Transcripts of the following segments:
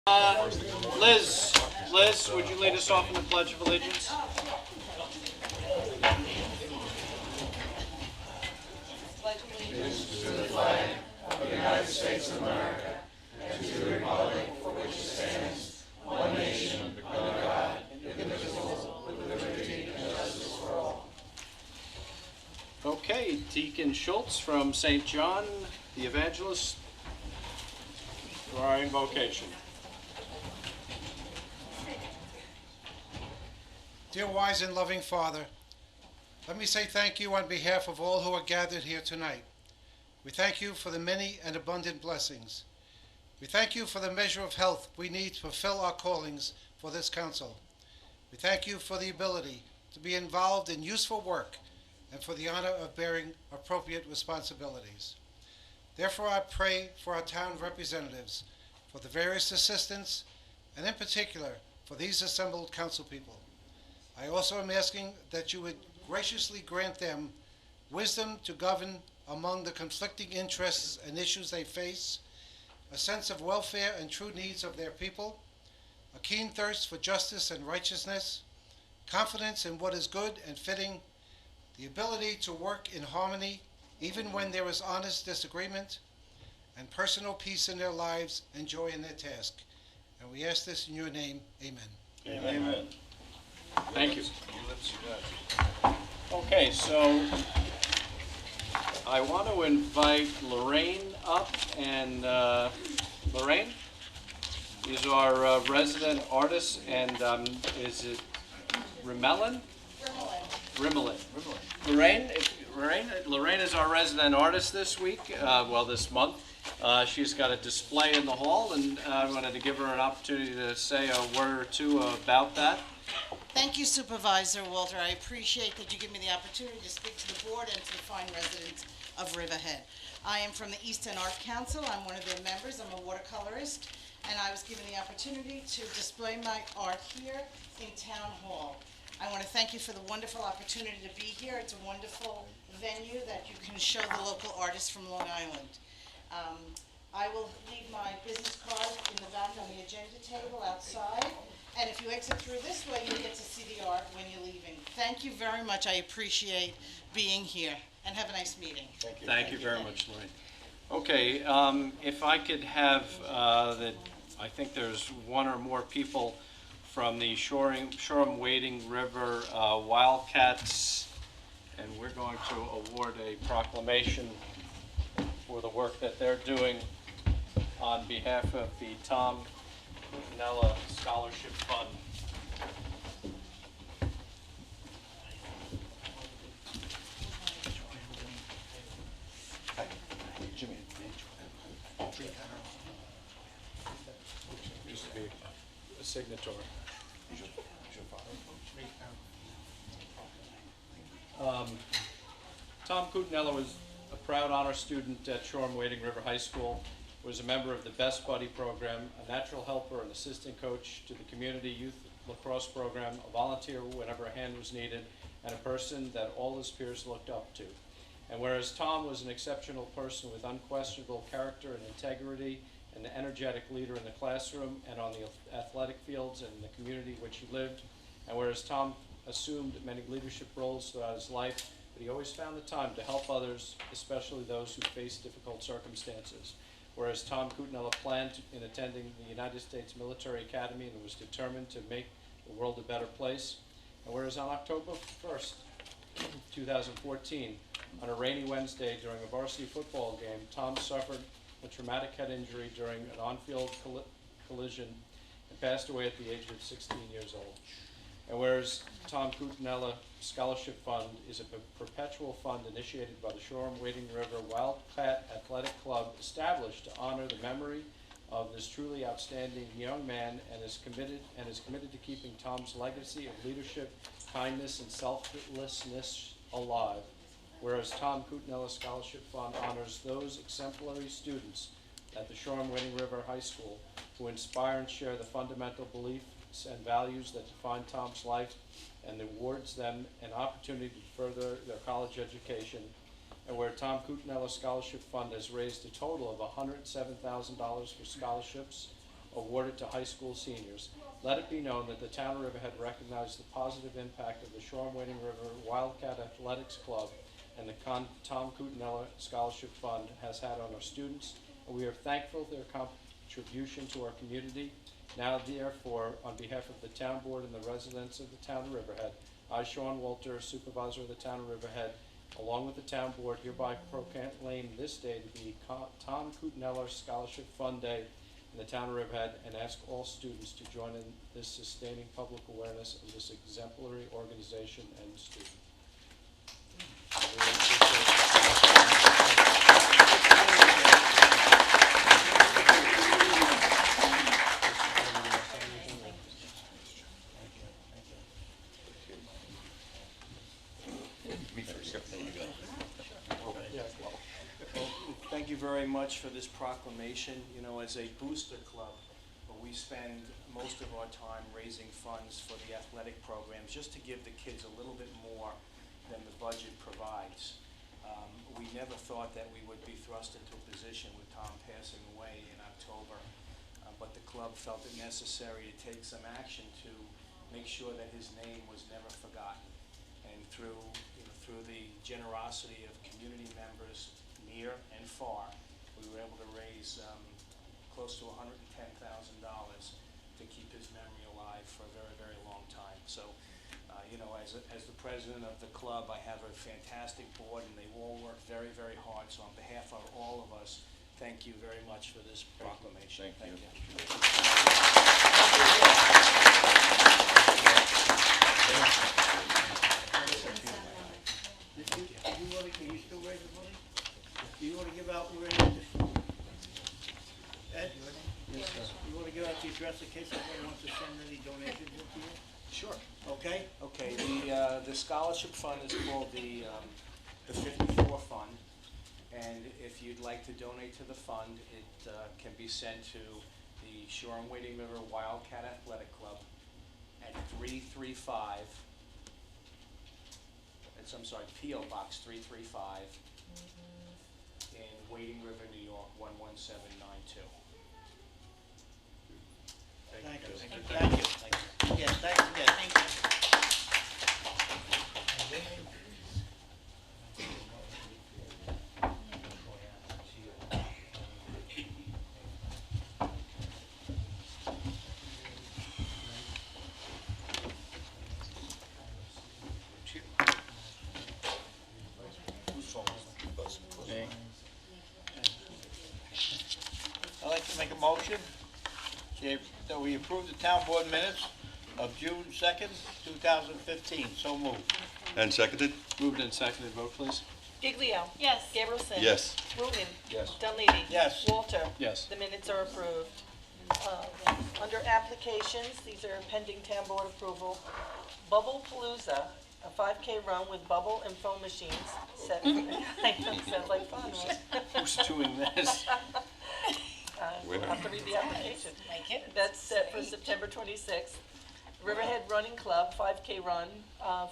Liz, would you lead us off in the Pledge of Allegiance? Okay, Deacon Schultz from St. John, the evangelist, for our invocation. Dear wise and loving Father, let me say thank you on behalf of all who are gathered here tonight. We thank you for the many and abundant blessings. We thank you for the measure of health we need to fulfill our callings for this council. We thank you for the ability to be involved in useful work and for the honor of bearing appropriate responsibilities. Therefore, I pray for our town representatives, for the various assistants, and in particular for these assembled council people. I also am asking that you would graciously grant them wisdom to govern among the conflicting interests and issues they face, a sense of welfare and true needs of their people, a keen thirst for justice and righteousness, confidence in what is good and fitting, the ability to work in harmony even when there is honest disagreement, and personal peace in their lives and joy in their task. And we ask this in your name, amen. Amen. Thank you. Okay, so I want to invite Lorraine up, and Lorraine is our resident artist, and is it Rimelin? Rimelin. Lorraine is our resident artist this week, this month. She's got a display in the hall, and I wanted to give her an opportunity to say a word or two about that. Thank you, Supervisor Walter. I appreciate that you give me the opportunity to speak to the board and to the fine residents of Riverhead. I am from the East End Art Council. I'm one of their members. I'm a watercolorist, and I was given the opportunity to display my art here in Town Hall. I want to thank you for the wonderful opportunity to be here. It's a wonderful venue that you can show the local artists from Long Island. I will leave my business card in the back on the agenda table outside. And if you exit through this way, you'll get to see the art when you're leaving. Thank you very much. I appreciate being here. And have a nice meeting. Thank you very much, Lorraine. Okay, if I could have I think there's one or more people from the Shoreham Wading River Wildcats, and we're going to award a proclamation for the work that they're doing on behalf of the Tom Nella Scholarship Fund. Used to be a signatory. Tom Cutinella was a proud honor student at Shoreham Wading River High School, was a member of the Best Buddy program, a natural helper and assistant coach to the community youth lacrosse program, a volunteer whenever a hand was needed, and a person that all his peers looked up to. And whereas Tom was an exceptional person with unquestionable character and integrity, an energetic leader in the classroom and on the athletic fields and in the community in which he lived, and whereas Tom assumed many leadership roles throughout his life, but he always found the time to help others, especially those who faced difficult circumstances. Whereas Tom Cutinella planned in attending the United States Military Academy and was determined to make the world a better place. And whereas on October 1st, 2014, on a rainy Wednesday during a varsity football game, Tom suffered a traumatic head injury during an on-field collision and passed away at the age of 16 years old. And whereas Tom Cutinella Scholarship Fund is a perpetual fund initiated by the Shoreham Wading River Wildcat Athletic Club, established to honor the memory of this truly outstanding young man, and is committed to keeping Tom's legacy of leadership, kindness, and selflessness alive. Whereas Tom Cutinella Scholarship Fund honors those exemplary students at the Shoreham Wading River High School who inspire and share the fundamental beliefs and values that define Tom's life, and awards them an opportunity to further their college education. And where Tom Cutinella Scholarship Fund has raised a total of $107,000 for scholarships, awarded to high school seniors, let it be known that the town of Riverhead recognizes the positive impact of the Shoreham-Wading River Wildcat Athletics Club and the Tom Cutinella Scholarship Fund has had on our students, and we are thankful for their contribution to our community. Now, therefore, on behalf of the town board and the residents of the town of Riverhead, I, Sean Walter, Supervisor of the town of Riverhead, along with the town board, hereby proclaim this day to be Tom Cutinella Scholarship Fund Day in the town of Riverhead, and ask all students to join in this sustaining public awareness of this exemplary organization and student. I really Thank you very much for this proclamation. You know, as a booster club, we spend most of our time raising funds for the athletic programs just to give the kids a little bit more than the budget provides. We never thought that we would be thrust into a position with Tom passing away in October, but the club felt it necessary to take some action to make sure that his name was never forgotten. And through the generosity of community members near and far, we were able to raise close to $110,000 to keep his memory alive for a very, very long time. So, you know, as the president of the club, I have a fantastic board, and they all work very, very hard. So on behalf of all of us, thank you very much for this proclamation. Thank you. Can you still raise the money? Do you want to give out where it is? Ed? Yes, sir. You want to give out the address in case anyone wants to send any donations into you? Sure. Okay? Okay, the scholarship fund is called the 54 Fund, and if you'd like to donate to the fund, it can be sent to the Shoreham-Wading River Wildcat Athletic Club at 335, I'm sorry, P.O. Box 335 in Wading River, New York, 11792. Thank you. Thank you. Thank you. Yes, thanks again. Thank you. I'd like to make a motion that we approve the town board minutes of June 2nd, 2015. So moved. And seconded? Moved and seconded. Vote, please. Giglio. Yes. Gabrielson. Yes. Rubin. Yes. Dunleavy. Yes. Walter. Yes. The minutes are approved. Under applications, these are pending town board approval. Bubble Palooza, a 5K run with bubble and foam machines set. I know, sounds like fun, right? Who's doing this? We'll have to read the application. That's set for September 26th. Riverhead Running Club, 5K run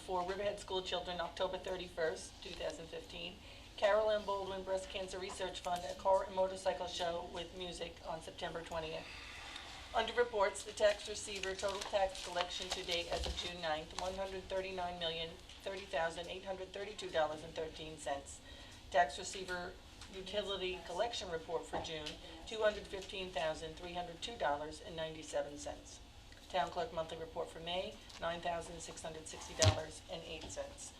for Riverhead school children, October 31st, 2015. Carol Ann Baldwin Breast Cancer Research Fund, a car and motorcycle show with music on September 20th. Under reports, the tax receiver total tax collection to date as of June 9th, $139,030,832.13. Tax receiver utility collection report for June, $215,302.97. Town clerk monthly report for May, $9,660.08.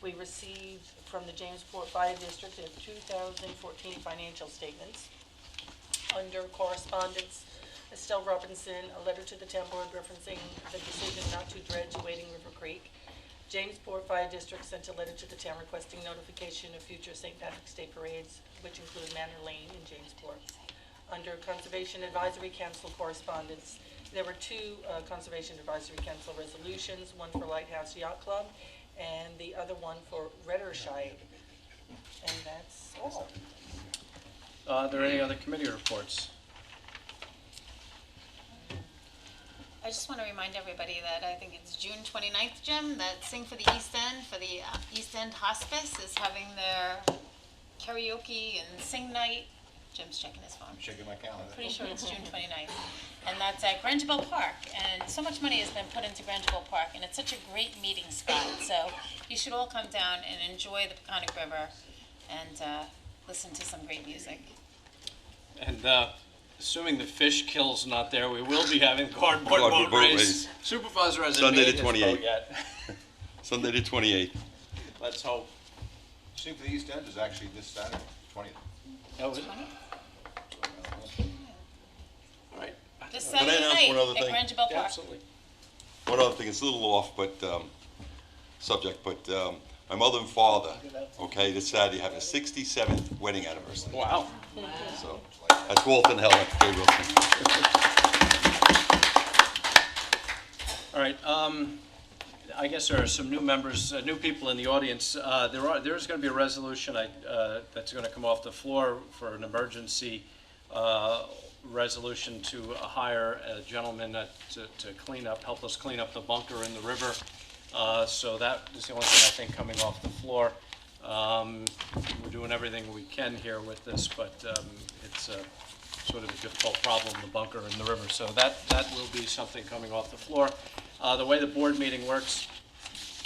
We received from the Jamesport Fire District the 2014 financial statements. Under correspondence, Estelle Robinson, a letter to the town board referencing the decision not to dredge Wading River Creek. Jamesport Fire District sent a letter to the town requesting notification of future St. Patrick's Day parades, which include Manor Lane in Jamesport. Under Conservation Advisory Council correspondence, there were two Conservation Advisory Council resolutions, one for Lighthouse Yacht Club and the other one for Reddershire. And that's all. Are there any other committee reports? I just want to remind everybody that I think it's June 29th, Jim, that Sing for the East End, for the East End Hospice, is having their karaoke and sing night Jim's checking his phone. I'm checking my calendar. Pretty sure it's June 29th. And that's at Grangeville Park. And so much money has been put into Grangeville Park, and it's such a great meeting spot. So you should all come down and enjoy the Peconic River and listen to some great music. And assuming the fish kill's not there, we will be having cardboard Cardboard boat boat race. race. Supervisor hasn't Sunday made the his 28th. vote yet. Sunday the 28th. Let's hope. Sing for the East End is actually this Saturday, 20th. Oh, is it? All right. This Can I Saturday announce night one other at thing? Grangeville Yeah, Park. absolutely. One other thing, it's a little off, but subject, but my mother and father, okay, this Saturday have a 67th wedding anniversary. Wow. So that's Walt and Helen K. Wilson. All right. I guess there are some new members, new people in the audience. There's going to be a resolution that's going to come off the floor for an emergency resolution to hire a gentleman to clean up, help us clean up the bunker in the river. So that is the only thing I think coming off the floor. We're doing everything we can here with this, but it's sort of a difficult problem, the bunker in the river. So that will be something coming off the floor. The way the board meeting works,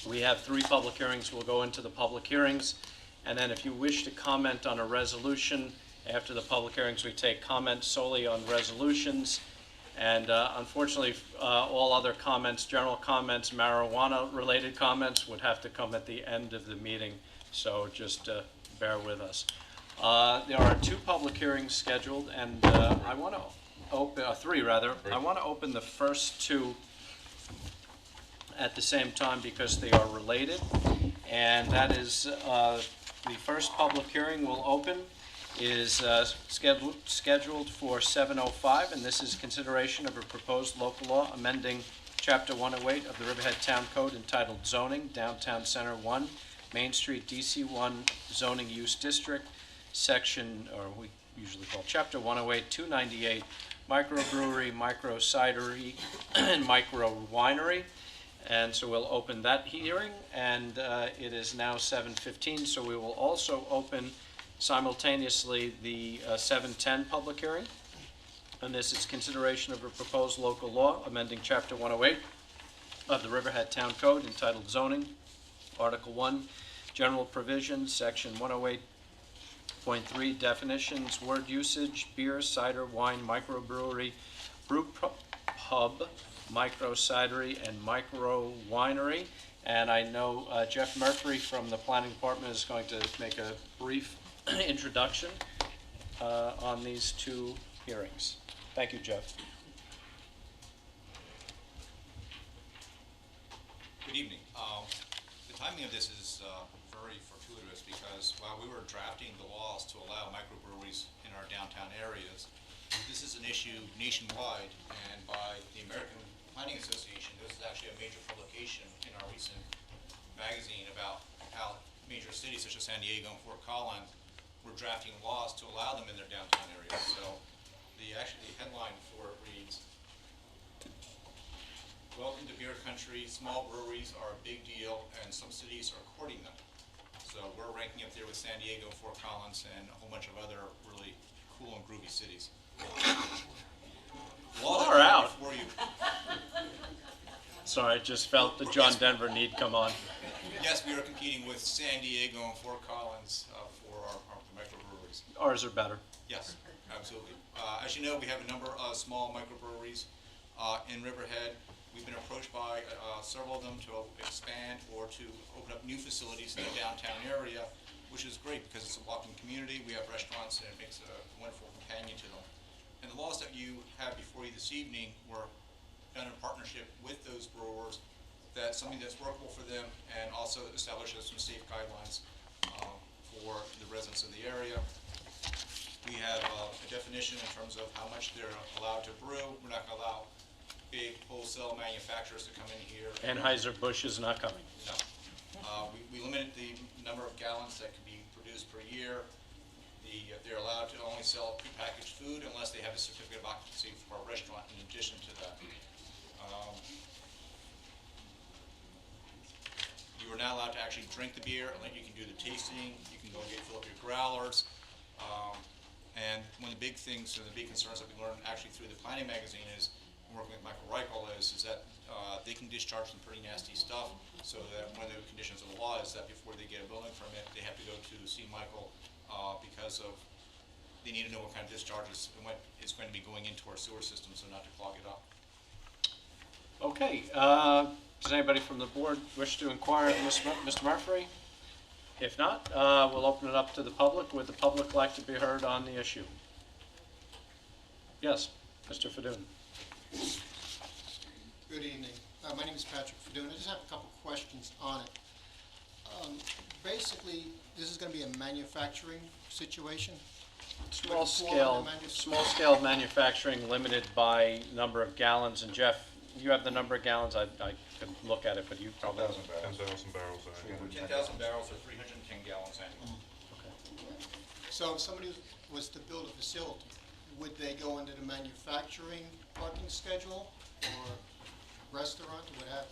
we have 3 public hearings. We'll go into the public hearings, and then if you wish to comment on a resolution, after the public hearings, we take comments solely on resolutions. And unfortunately, all other comments, general comments, marijuana-related comments would have to come at the end of the meeting. So just bear with us. There are 2 public hearings scheduled, and I want to open, 3 rather. I want to open the first 2 at the same time because they are related. And that is the first public hearing will open is scheduled for 7:05, and this is consideration of a proposed local law amending Chapter 108 of the Riverhead Town Code entitled Zoning, Downtown Center 1, Main Street DC1 Zoning Use District, Section, or we usually call Chapter 108, 298, microbrewery, micro cidery, and micro winery. And so we'll open that hearing, and it is now 7:15, so we will also open simultaneously the 7:10 public hearing. And this is consideration of a proposed local law amending Chapter 108 of the Riverhead Town Code entitled Zoning, Article 1, General Provisions, Section 108.3, Definitions, Word Usage, Beer, Cider, Wine, Microbrewery, Brew Pub, Micro Cidery, and Micro Winery. And I know Jeff Murphy from the Planning Department is going to make a brief introduction on these 2 hearings. Thank you, Jeff. Good evening. The timing of this is very fortuitous because while we were drafting the laws to allow microbreweries in our downtown areas, this is an issue nationwide, and by the American Planning Association, this is actually a major publication in our recent magazine about how major cities such as San Diego and Fort Collins were drafting laws to allow them in their downtown areas. So the headline for it reads, "Welcome to beer country. Small breweries are a big deal, and some cities are courting them." So we're ranking up there with San Diego, Fort Collins, and a whole bunch of other really cool and groovy cities. Far out. Before you. Sorry, I just felt the John Denver need come on. Yes, we are competing with San Diego and Fort Collins for our microbreweries. Ours are better. Yes, absolutely. As you know, we have a number of small microbreweries in Riverhead. We've been approached by several of them to expand or to open up new facilities in the downtown area, which is great because it's a walking community. We have restaurants, and it makes a wonderful companion to them. And the laws that you have before you this evening were done in partnership with those brewers, that's something that's workable for them, and also establishes some safe guidelines for the residents of the area. We have a definition in terms of how much they're allowed to brew. We're not going to allow big wholesale manufacturers to come in here. Anheuser-Busch is not coming. No. We limited the number of gallons that can be produced per year. They're allowed to only sell prepackaged food unless they have a certificate of occupancy for a restaurant in addition to that. You are not allowed to actually drink the beer, unless you can do the tasting. You can go fill up your growlers. And one of the big things, and the big concerns that we learned actually through the planning magazine is, working with Michael Reichel, is that they can discharge some pretty nasty stuff, so that one of the conditions of the law is that before they get a building permit, they have to go to see Michael because of, they need to know what kind of discharges and what is going to be going into our sewer system, so not to clog it up. Okay, does anybody from the board wish to inquire of Mr. Murphy? If not, we'll open it up to the public. Would the public like to be heard on the issue? Yes, Mr. Fadoon. Good evening. My name is Patrick Fadoon. I just have a couple questions on it. Basically, this is going to be a manufacturing situation? Small scale manufacturing limited by number of gallons. And Jeff, you have the number of gallons? I could look at it, but you probably. 10,000 barrels. 10,000 barrels or 310 gallons annually. So if somebody was to build a facility, would they go under the manufacturing parking schedule or restaurant or what have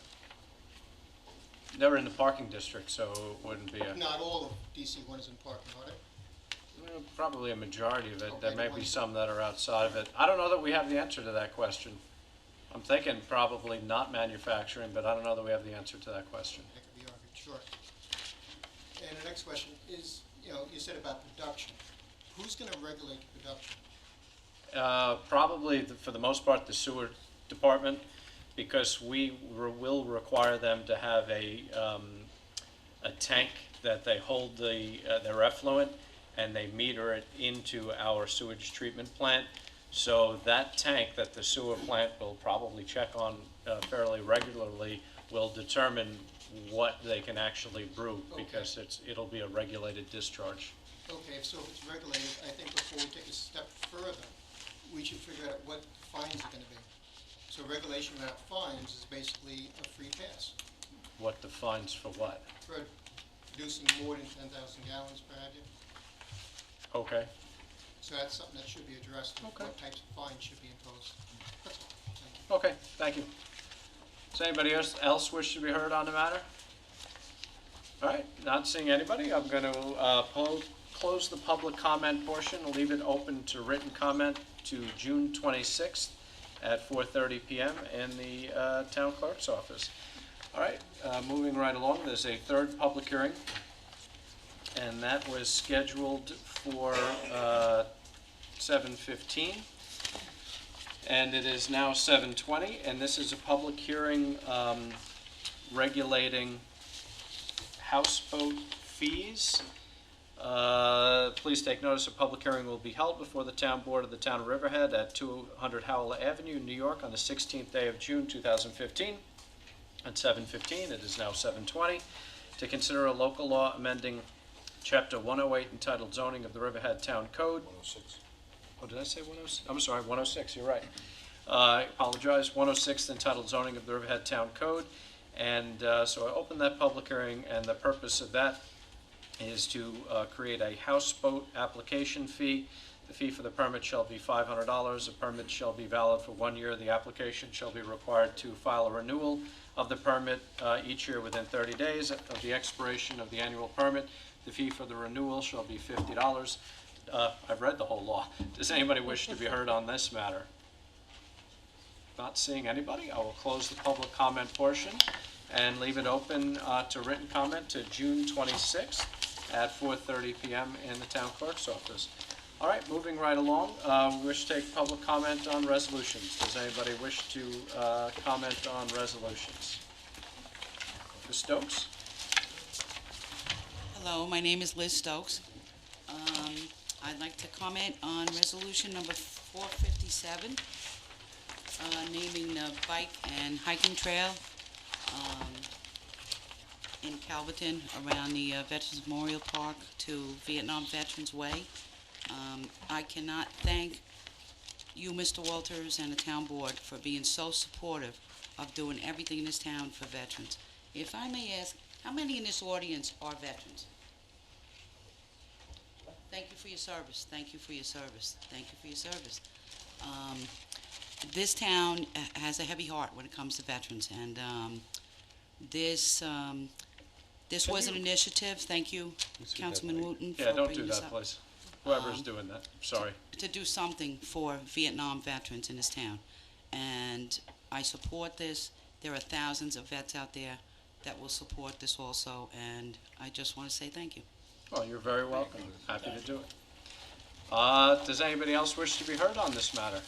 you? They're in the parking district, so it wouldn't be a. Not all of DC1 is in parking, are they? Probably a majority of it. Okay, There may be one- some that are outside of it. I don't know that we have the answer to that question. I'm thinking probably not manufacturing, but I don't know that we have the answer to that question. That could be argued, sure. And the next question is, you said about production. Who's going to regulate the production? Probably, for the most part, the sewer department, because we will require them to have a tank that they hold their effluent, and they meter it into our sewage treatment plant. So that tank that the sewer plant will probably check on fairly regularly will determine what they can actually brew, because it'll be a regulated discharge. Okay, so if it's regulated, I think before we take a step further, we should figure out what the fines are going to be. So regulation without fines is basically a free pass What the fines for what? for producing more than 10,000 gallons per annum. Okay. So that's something that should be addressed, and Okay. what types of fines should be imposed. That's all. Thank you. Okay, thank you. Does anybody else wish to be heard on the matter? All right, not seeing anybody, I'm going to close the public comment portion and leave it open to written comment to June 26th at 4:30 p.m. in the town clerk's office. All right, moving right along, there's a third public hearing, and that was scheduled for 7:15. And it is now 7:20, and this is a public hearing regulating houseboat fees. Please take notice a public hearing will be held before the town board of the town of Riverhead at 200 Howell Avenue, New York, on the 16th day of June 2015 at 7:15. It is now 7:20 to consider a local law amending Chapter 108 entitled Zoning of the Riverhead Town Code. 106. Oh, did I say 106? I'm sorry, 106, you're right. I apologize, 106 entitled Zoning of the Riverhead Town Code. And so I opened that public hearing, and the purpose of that is to create a houseboat application fee. The fee for the permit shall be $500. The permit shall be valid for 1 year. The application shall be required to file a renewal of the permit each year within 30 days of the expiration of the annual permit. The fee for the renewal shall be $50. I've read the whole law. Does anybody wish to be heard on this matter? Not seeing anybody, I will close the public comment portion and leave it open to written comment to June 26th at 4:30 p.m. in the town clerk's office. All right, moving right along, we wish to take public comment on resolutions. Does anybody wish to comment on resolutions? Ms. Stokes? Hello, my name is Liz Stokes. I'd like to comment on resolution number 457, naming the bike and hiking trail in Calverton around the Veterans Memorial Park to Vietnam Veterans Way. I cannot thank you, Mr. Walters, and the town board for being so supportive of doing everything in this town for veterans. If I may ask, how many in this audience are veterans? Thank you for your service. Thank you for your service. Thank you for your service. This town has a heavy heart when it comes to veterans, and this was an initiative. Thank you, Councilman Wooten, for Yeah, don't do bringing this that, up. please. Whoever's doing that, sorry. to do something for Vietnam veterans in this town. And I support this. There are thousands of vets out there that will support this also, and I just want to say thank you. Well, you're very welcome. Happy to do it. Does anybody else wish to be heard on this matter?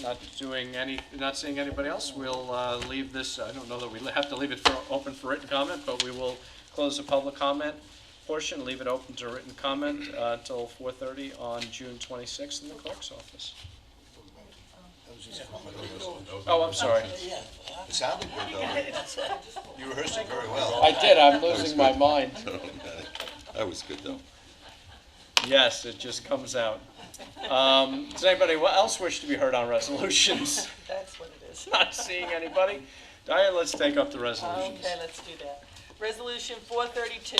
Not seeing anybody else, we'll leave this, I don't know that we have to leave it open for written comment, but we will close the public comment portion, leave it open to written comment until 4:30 on June 26th in the clerk's office. Oh, I'm sorry. It sounded good, though. You rehearsed it very well. I did, I'm losing my mind. That was good, though. Yes, it just comes out. Does anybody else wish to be heard on resolutions? That's what it is. Not seeing anybody. Diane, let's take up the resolutions. Okay, let's do that. Resolution 432.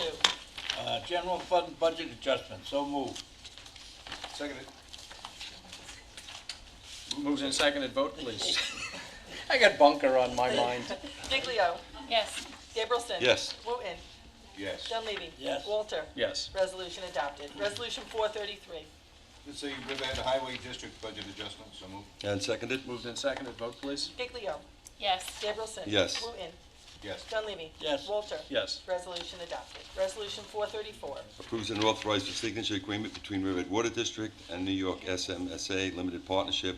General fund budget adjustment, so moved. Seconded. Moved and seconded, vote please. I got bunker on my mind. Giglio. Yes. Gabrielson. Yes. Wooten. Yes. Dunleavy. Yes. Walter. Yes. Resolution adopted. Resolution 433. It's a Riverhead Highway District budget adjustment, so moved. And seconded? Moved and seconded, vote please. Giglio. Yes. Gabrielson. Yes. Wooten. Yes. Dunleavy. Yes. Walter. Yes. Resolution adopted. Resolution 434. Approves and authorizes the signature agreement between Riverhead Water District and New York SMSA Limited Partnership,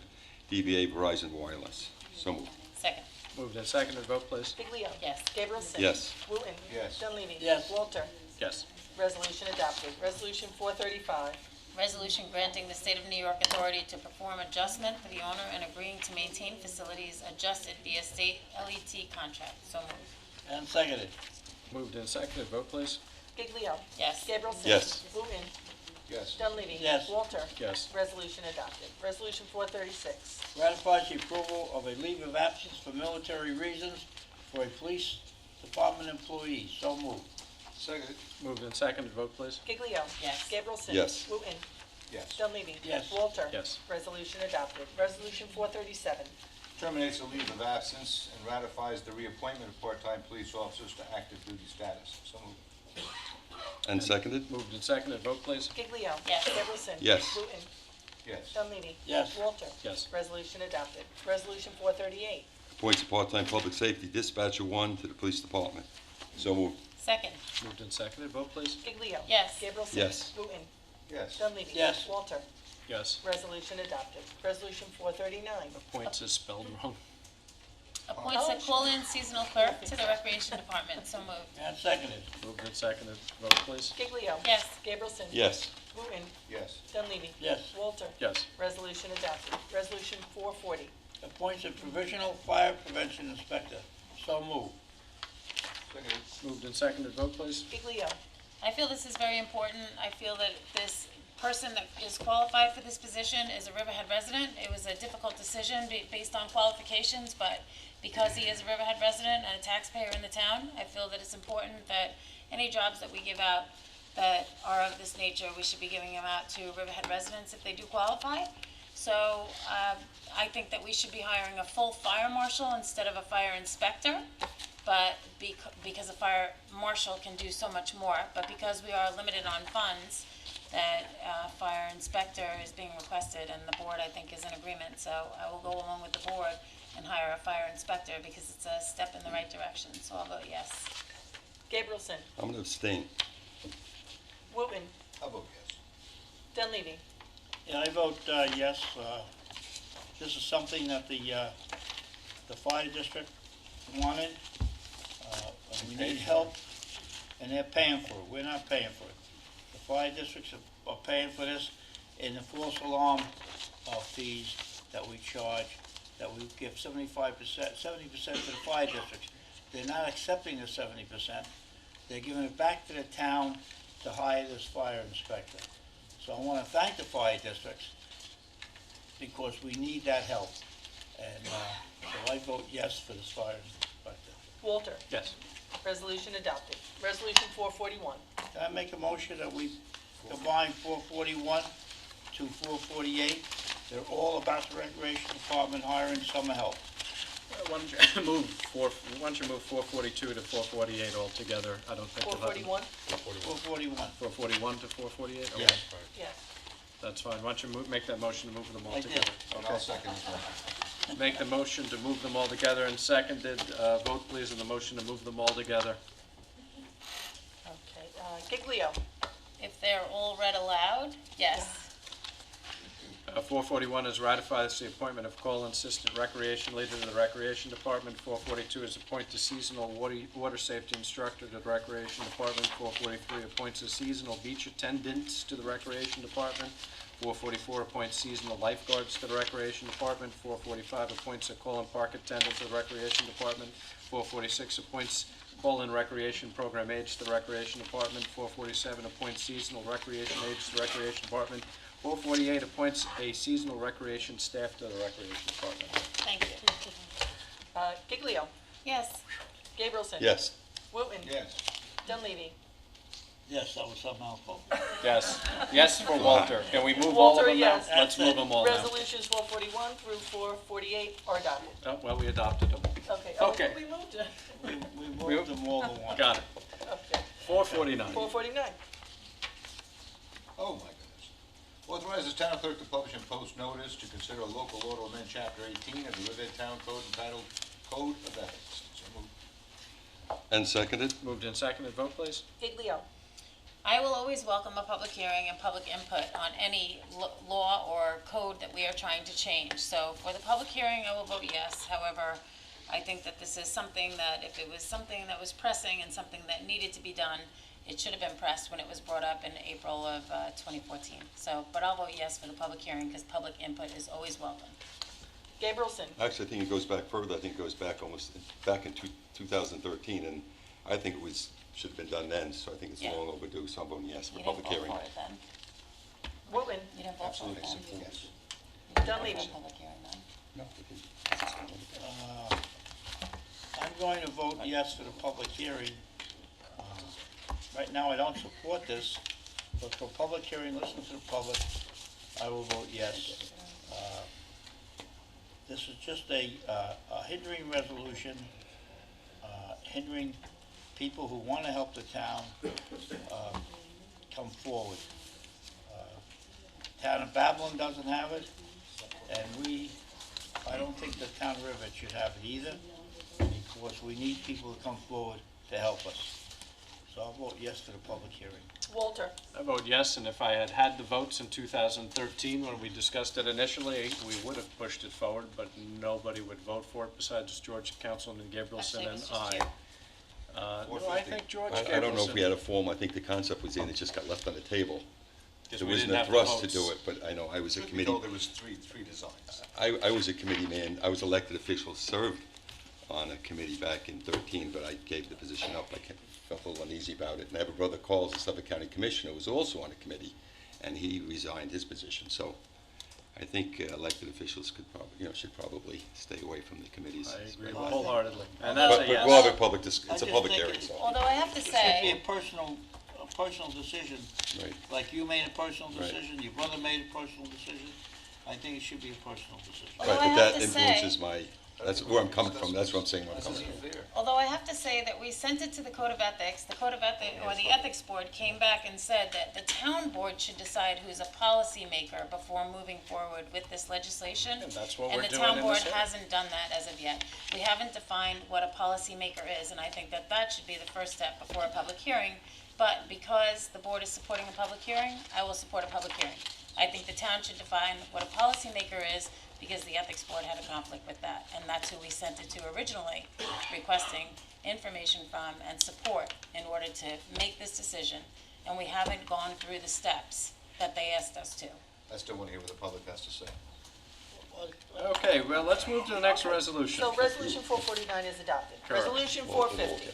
DBA Verizon Wireless. So moved. Second. Moved and seconded, vote please. Giglio. Yes. Gabrielson. Yes. Wooten. Yes. Dunleavy. Yes. Walter. Yes. Resolution adopted. Resolution 435. Resolution granting the State of New York authority to perform adjustment for the owner and agreeing to maintain facilities adjusted via state LET contract. So moved. And seconded. Moved and seconded, vote please. Giglio. Yes. Gabrielson. Yes. Wooten. Yes. Dunleavy. Yes. Walter. Yes. Resolution adopted. Resolution 436. Ratifies the approval of a leave of absence for military reasons for a police department employee. So moved. Seconded. Moved and seconded, vote please. Giglio. Yes. Gabrielson. Yes. Wooten. Yes. Dunleavy. Yes. Walter. Yes. Resolution adopted. Resolution 437. Terminates a leave of absence and ratifies the reappointment of part-time police officers to active duty status. So moved. And seconded? Moved and seconded, vote please. Giglio. Yes. Gabrielson. Yes. Wooten. Yes. Dunleavy. Yes. Walter. Yes. Resolution adopted. Resolution 438. Appoints a part-time public safety dispatcher 1 to the police department. So moved. Second. Moved and seconded, vote please. Giglio. Yes. Gabrielson. Yes. Wooten. Yes. Dunleavy. Yes. Walter. Yes. Resolution adopted. Resolution 439. Appoints is spelled wrong. Appoints a call-in seasonal clerk to the Recreation Department. So moved. And seconded. Moved and seconded, vote please. Giglio. Yes. Gabrielson. Yes. Wooten. Yes. Dunleavy. Yes. Walter. Yes. Resolution adopted. Resolution 440. Appoints a provisional fire prevention inspector. So moved. Seconded. Moved and seconded, vote please. Giglio. I feel this is very important. I feel that this person that is qualified for this position is a Riverhead resident. It was a difficult decision based on qualifications, but because he is a Riverhead resident and a taxpayer in the town, I feel that it's important that any jobs that we give out that are of this nature, we should be giving them out to Riverhead residents if they do qualify. So I think that we should be hiring a full fire marshal instead of a fire inspector. But because a fire marshal can do so much more, but because we are limited on funds, that fire inspector is being requested, and the board, I think, is in agreement. So I will go along with the board and hire a fire inspector because it's a step in the right direction. So I'll vote yes. Gabrielson. I'm going to abstain. Wooten. I'll vote yes. Dunleavy. Yeah, I vote yes. This is something that the fire district wanted. We need help, and they're paying for it. We're not paying for it. The fire districts are paying for this, and the false alarm fees that we charge, that we give 70% to the fire districts. They're not accepting the 70%. They're giving it back to the town to hire this fire inspector. So I want to thank the fire districts because we need that help. And so I vote yes for this fire inspector. Walter. Yes. Resolution adopted. Resolution 441. Can I make a motion that we combine 441 to 448? They're all about the recreation department hiring summer help. Why don't you move 442 to 448 altogether? I don't think Four you'll have them. forty-one? 441. 441 to 448? Okay, Yes. Yes. that's fine. Why don't you make that motion to move them all I did. together? And I'll second as well. Make the motion to move them all together and seconded. Vote please on the motion to move them all together. Okay, Giglio? If they're all read aloud, yes. 441 is ratify the appointment of call assistant recreation leader to the Recreation Department. 442 is appoint the seasonal water safety instructor to the Recreation Department. 443 appoints a seasonal beach attendant to the Recreation Department. 444 appoints seasonal lifeguards to the Recreation Department. 445 appoints a call-in park attendant to the Recreation Department. 446 appoints call-in recreation program aides to the Recreation Department. 447 appoints seasonal recreation aides to the Recreation Department. 448 appoints a seasonal recreation staff to the Recreation Department. Thank you. Giglio? Yes. Gabrielson? Yes. Wooten? Yes. Dunleavy? Yes, that was some mouthful. Yes. Yes for Walter. Can we move all of Walter, them now? yes. Let's move them all now. Resolutions 441 through 448 are adopted. Oh, well, we adopted them. Okay. Okay. We moved it. We moved them all to one. Got it. Okay. 449. 449. Oh, my goodness. Authorize the town clerk to publish and post notice to consider a local law to amend chapter 18 of the Riverhead Town Code entitled Code of Ethics. So moved. And seconded? Moved and seconded. Vote, please. Giglio? I will always welcome a public hearing and public input on any law or code that we are trying to change. So for the public hearing, I will vote yes. However, I think that this is something that, if it was something that was pressing and something that needed to be done, it should have been pressed when it was brought up in April of 2014. So, but I'll vote yes for the public hearing because public input is always welcome. Gabrielson? Actually, I think it goes back further. I think it goes back almost, back in 2013, and I think it should have been done then, so I think it's Yeah. long overdue, so I'm voting yes for You didn't public vote hearing. for it then. Wooten? You didn't vote for it Absolutely then. support. Yes. You didn't vote Dunleavy. for a public hearing then. No, I didn't. I'm going to vote yes for the public hearing. Right now, I don't support this, but for public hearing, listen to the public, I will vote yes. This is just a hindering resolution, hindering people who want to help the town come forward. Town of Babylon doesn't have it, and I don't think the town of Riverhead should have it either, because we need people to come forward to help us. So I'll vote yes to the public hearing. Walter? I vote yes, and if I had had the votes in 2013 when we discussed it initially, we would have pushed it forward, but nobody would vote for it besides George, Councilman Gabrielson, Actually, it and was just I. you. No, I think George Gabrielson. I don't know if we had a form. I think the concept was in, it just got left on the table. because There we wasn't didn't a have the thrust to votes. do it, but I know I was a Truth be committee. told, there was three designs. I was a committee man. I was elected official, served on a committee back in 13, but I gave the position up. I felt a little uneasy about it. And I have a brother, Carl's, the Suffolk County Commissioner, who was also on a committee, and he resigned his position. So I think elected officials should probably stay away from the committees. I agree Well, I wholeheartedly, and Although- that's a But we'll have yes. a public, it's I a just public think hearing, it- so, Although I have to It should be say, a personal decision, right. like you made a personal Right. decision, your brother made a personal decision. I think it should be a personal decision. Although Right, I but have that to say- influences that's where I'm coming from. That's what I'm saying, where I'm coming from. although I have to say that we sent it to the Code of Ethics, the Code of Ethics, or the Ethics Board came back and said that the town board should decide who's a policymaker before moving forward with this legislation. And that's what we're doing And the town in board this area. hasn't done that as of yet. We haven't defined what a policymaker is, and I think that that should be the first step before a public hearing. But because the board is supporting a public hearing, I will support a public hearing. I think the town should define what a policymaker is, because the Ethics Board had a conflict with that, and that's who we sent it to originally, requesting information from and support in order to make this decision, and we haven't gone through the steps that they asked us to. I still want to hear what the public has to say. Okay, well, let's move to the next resolution. So resolution 449 is adopted. Correct. Resolution 450.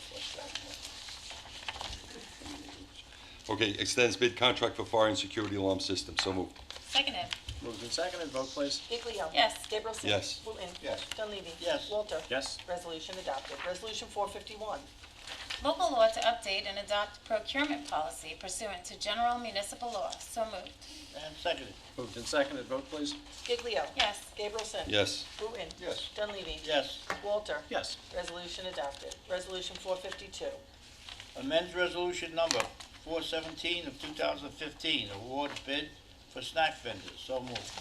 Okay, extends bid contract for fire and security alarm system, so moved. Seconded. Moved and seconded, vote please. Giglio? Yes. Gabrielson? Yes. Wooten? Yes. Dunleavy? Yes. Walter? Yes. Resolution adopted. Resolution 451. Local law to update and adopt procurement policy pursuant to general municipal law. So moved. And seconded. Moved and seconded, vote please. Giglio? Yes. Gabrielson? Yes. Wooten? Yes. Dunleavy. Yes. Walter. Yes. Resolution adopted. Resolution 452. Amends resolution number 417 of 2015, award bid for snack vendors. So moved.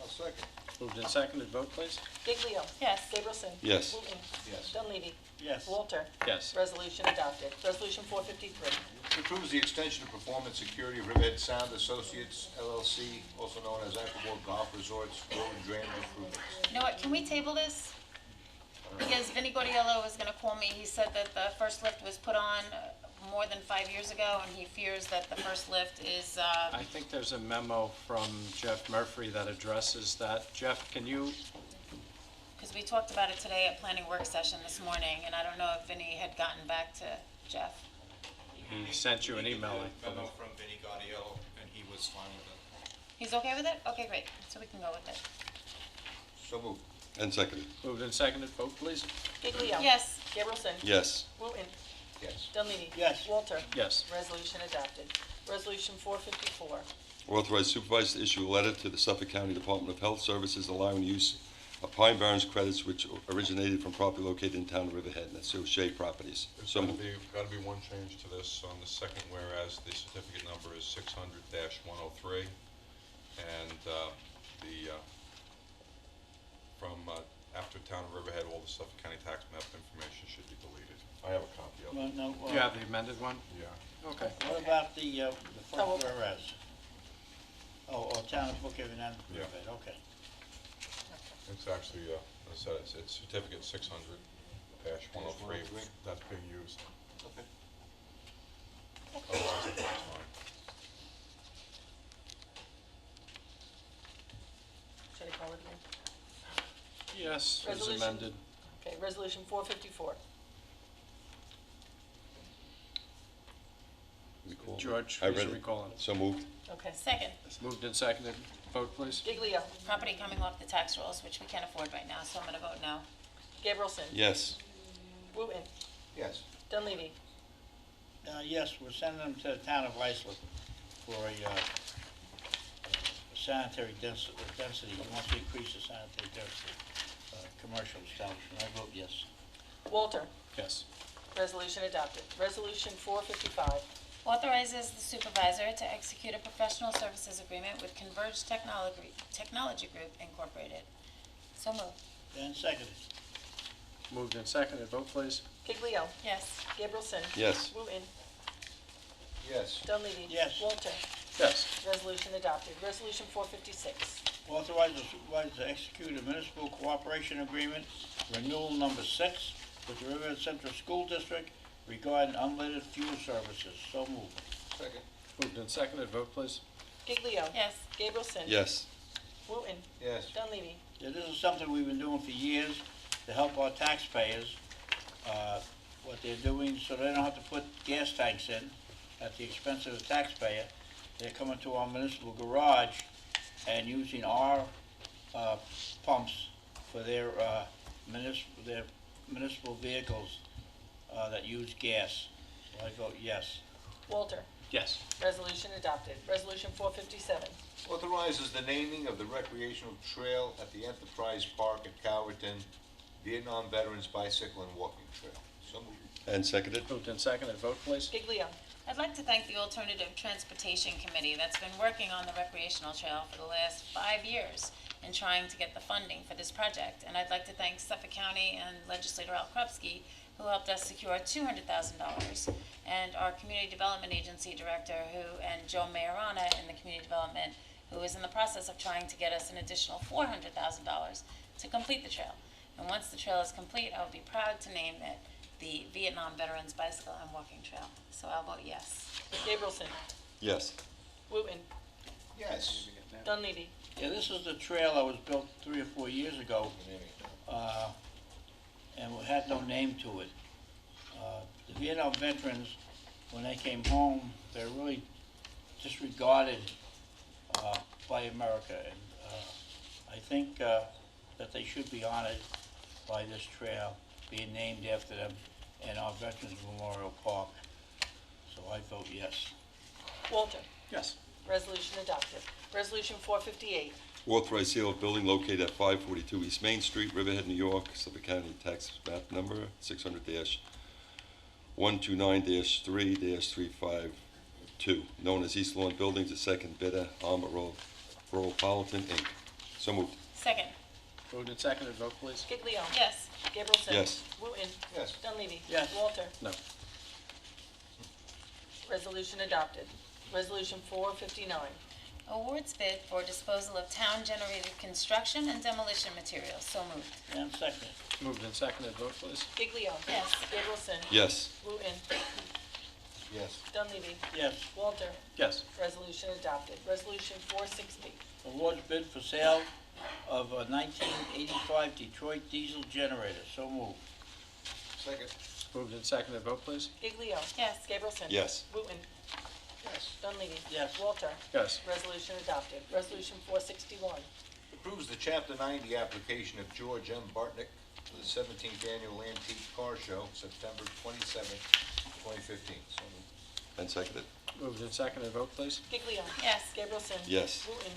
I'll second. Moved and seconded, vote please. Giglio. Yes. Gabrielson. Yes. Wooten. Yes. Dunleavy. Yes. Walter. Yes. Resolution adopted. Resolution 453. Approves the extension of performance security of Riverhead Sound Associates LLC, also known as Aquaboard Golf Resorts, road and drainage improvements. You know what, can we table this? Because Vinnie Gordiello was gonna call me, he said that the first lift was put on more than 5 years ago, and he fears that the first lift is, I think there's a memo from Jeff Murphy that addresses that. Jeff, can you, because we talked about it today at planning work session this morning, and I don't know if Vinnie had gotten back to Jeff. he sent you an email. I Memo believe. from Vinnie Gaudiello, and he was fine with it. He's okay with it? Okay, great, so we can go with it. So moved. And seconded. Moved and seconded, vote please. Giglio. Yes. Gabrielson. Yes. Wooten. Yes. Dunleavy. Yes. Walter. Yes. Resolution adopted. Resolution 454. Authorize supervisor to issue a letter to the Suffolk County Department of Health Services allowing use of Pine Barrens credits which originated from property located in town of Riverhead, and that's O'Shea Properties. There's So gotta moved. be one change to this on the second whereas the certificate number is 600-103. And from after town of Riverhead, all the Suffolk County tax map information should be deleted. I have a copy of it. No, You have the amended one? Yeah. Okay. What about the Oh, first okay. whereas? Oh, town of Brookhaven and Yeah. Riverhead, okay. It's actually, as I said, it's certificate 600-103. That's being used. Okay. Otherwise, it's fine. Should I call it again? Yes, as Resolution. amended. Okay, resolution 454. Recall. George, I please read it. recall it. So moved. Okay. Second, Moved and seconded, vote please. Giglio. property coming off the tax rolls, which we can't afford right now, so I'm gonna vote no. Gabrielson. Yes. Wooten. Yes. Dunleavy. Yes, we're sending them to the town of Islip for a sanitary density, he wants to increase the sanitary density, commercial establishment, I vote yes. Walter. Yes. Resolution adopted. Resolution 455. Authorizes the supervisor to execute a professional services agreement with Converge Technology Group Incorporated. So moved. And seconded. Moved and seconded, vote please. Giglio. Yes. Gabrielson. Yes. Wooten. Yes. Dunleavy. Yes. Walter. Yes. Resolution adopted. Resolution 456. Authorize the supervisor to execute a municipal cooperation agreement, renewal number 6, with the Riverhead Central School District regarding unleaded fuel services. So moved. Second. Moved and seconded, vote please. Giglio. Yes. Gabrielson. Yes. Wooten. Yes. Dunleavy. Yeah, this is something we've been doing for years to help our taxpayers, what they're doing, so they don't have to put gas tanks in at the expense of the taxpayer. They're coming to our municipal garage and using our pumps for their municipal vehicles that use gas. So I vote yes. Walter. Yes. Resolution adopted. Resolution 457. Authorizes the naming of the recreational trail at the Enterprise Park at Calverton, Vietnam Veterans Bicycle and Walking Trail. So moved. And seconded. Moved and seconded, vote please. Giglio. I'd like to thank the Alternative Transportation Committee that's been working on the recreational trail for the last 5 years and trying to get the funding for this project. And I'd like to thank Suffolk County and Legislator Al Krupski, who helped us secure $200,000, and our Community Development Agency Director, and Joe Majorana in the Community Development, who is in the process of trying to get us an additional $400,000 to complete the trail. And once the trail is complete, I will be proud to name it the Vietnam Veterans Bicycle and Walking Trail. So I'll vote yes. Gabrielson. Yes. Wooten. Yes. Dunleavy. Yeah, this is the trail that was built 3 or 4 years ago, and it had no name to it. The Vietnam veterans, when they came home, they're really disregarded by America, and I think that they should be honored by this trail being named after them in our Veterans Memorial Park. So I vote yes. Walter. Yes. Resolution adopted. Resolution 458. Authorized sale of building located at 542 East Main Street, Riverhead, New York, Suffolk County Tax Map Number 600-129-3-352, known as East Lawn Buildings, the second bidder, Ropolitan Inc. So moved. Second. Moved and seconded, vote please. Giglio. Yes. Gableson. Yes. Wooten. Yes. Dunleavy. Yes. Walter. No. Resolution adopted. Resolution 459. Awards bid for disposal of town-generated construction and demolition materials. So moved. And second. Moved and seconded, vote please. Giglio. Yes. Gableson. Yes. Wooten. Yes. Dunleavy. Yes. Walter. Yes. Resolution adopted. Resolution 460. Awards bid for sale of a 1985 Detroit diesel generator. So moved. Second. Moved and seconded, vote please. Giglio. Yes. Gableson. Yes. Wooten. Yes. Dunleavy. Yes. Walter. Yes. Resolution adopted. Resolution 461. Approves the Chapter 90 application of George M. Bartnick for the 17th Annual Antique Car Show, September 27th, 2015. So moved. And seconded. Moved and seconded, vote please. Giglio. Yes. Gableson. Yes. Wooten.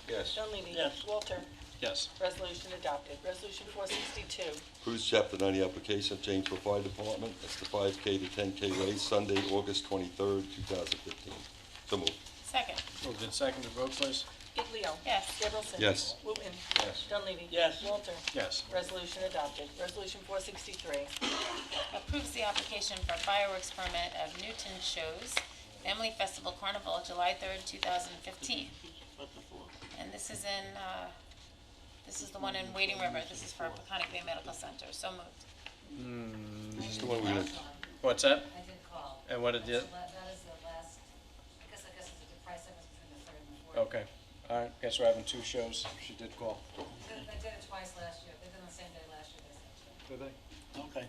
Yes. Dunleavy. Yes. Walter. Yes. Resolution adopted. Resolution 462. Approves Chapter 90 application of Jamesport Fire Department. That's the 5K to 10K race, Sunday, August 23rd, 2015. So moved. Second. Moved and seconded, vote please. Giglio. Yes. Gableson. Yes. Wooten. Yes. Dunleavy. Yes. Walter. Yes. Resolution adopted. Resolution 463. Approves the application for fireworks permit of Newton Shows Family Festival Carnival, July 3rd, 2015. And this is the one in Wading River. This is for Peconic Bay Medical Center. So moved. This is the one we did. What's that? I did call. And what did you, That is the last, I guess it's the price difference between the third and the fourth. okay. All right, guess we're having two shows. She did call. They did it twice last year. They did it on the same day last year, they said. Did they? Okay.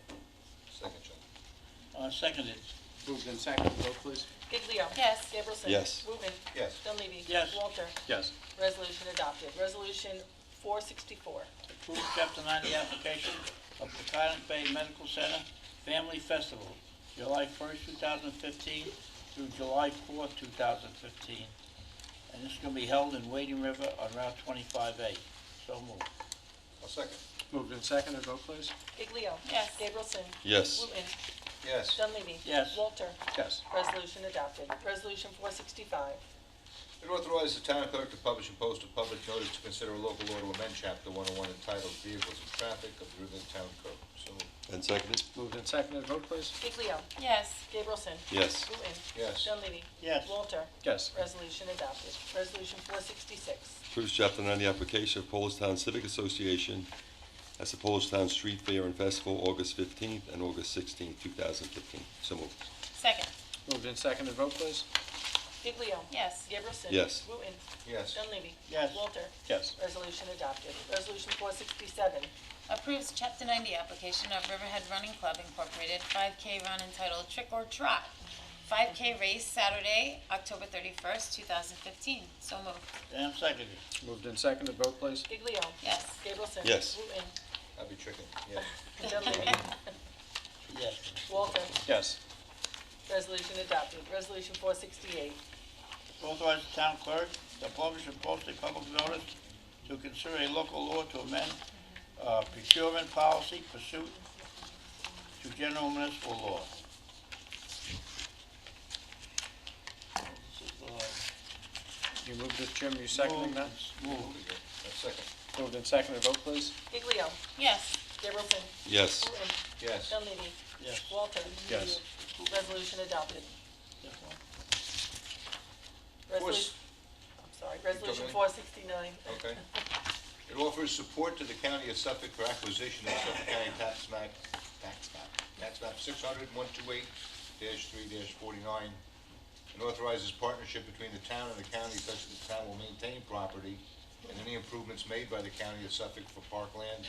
Second, John. Seconded. Moved and seconded, vote please. Giglio. Yes. Gableson. Yes. Wooten. Yes. Dunleavy. Yes. Walter. Yes. Resolution adopted. Resolution 464. Approve Chapter 90 application of Peconic Bay Medical Center Family Festival, July 1st, 2015 through July 4th, 2015. And this is going to be held in Wading River on Route 25A. So moved. I'll second. Moved and seconded, vote please. Giglio. Yes. Gableson. Yes. Wooten. Yes. Dunleavy. Yes. Walter. Yes. Resolution adopted. Resolution 465. It authorizes the town clerk to publish and post a public notice to consider a local law to amend Chapter 101 entitled Vehicles and Traffic of the Riverhead Town Code. So moved. And seconded. Moved and seconded, vote please. Giglio. Yes. Gableson. Yes. Wooten. Yes. Dunleavy. Yes. Walter. Yes. Resolution adopted. Resolution 466. Approves Chapter 90 application of Polish Town Civic Association as the Polish Town Street Fair and Festival, August 15th and August 16th, 2015. So moved. Second. Moved and seconded, vote please. Giglio. Yes. Gableson. Yes. Wooten. Yes. Dunleavy. Yes. Walter. Yes. Resolution adopted. Resolution 467. Approves Chapter 90 application of Riverhead Running Club Incorporated 5K run entitled Trick or Trot. 5K race Saturday, October 31st, 2015. So moved. And seconded. Moved and seconded, vote please. Giglio. Yes. Gableson. Yes. Wooten. I'll be tricking. Yes. Dunleavy. Yes. Walter. Yes. Resolution adopted. Resolution 468. Authorize the town clerk to publish and post a public notice to consider a local law to amend procurement policy pursuant to general municipal law. You moved it, Jim, you seconding that? Moved. Second. Moved and seconded, vote please. Giglio. Yes. Gableson. Yes. Wooten. Yes. Dunleavy. Yes. Walter. Yes. Resolution adopted. Resolution, I'm sorry, Resolution in? 469. Okay. It offers support to the county of Suffolk for acquisition of Suffolk County tax map 600-128-3-49, and authorizes partnership between the town and the county such that the town will maintain property and any improvements made by the county of Suffolk for parkland,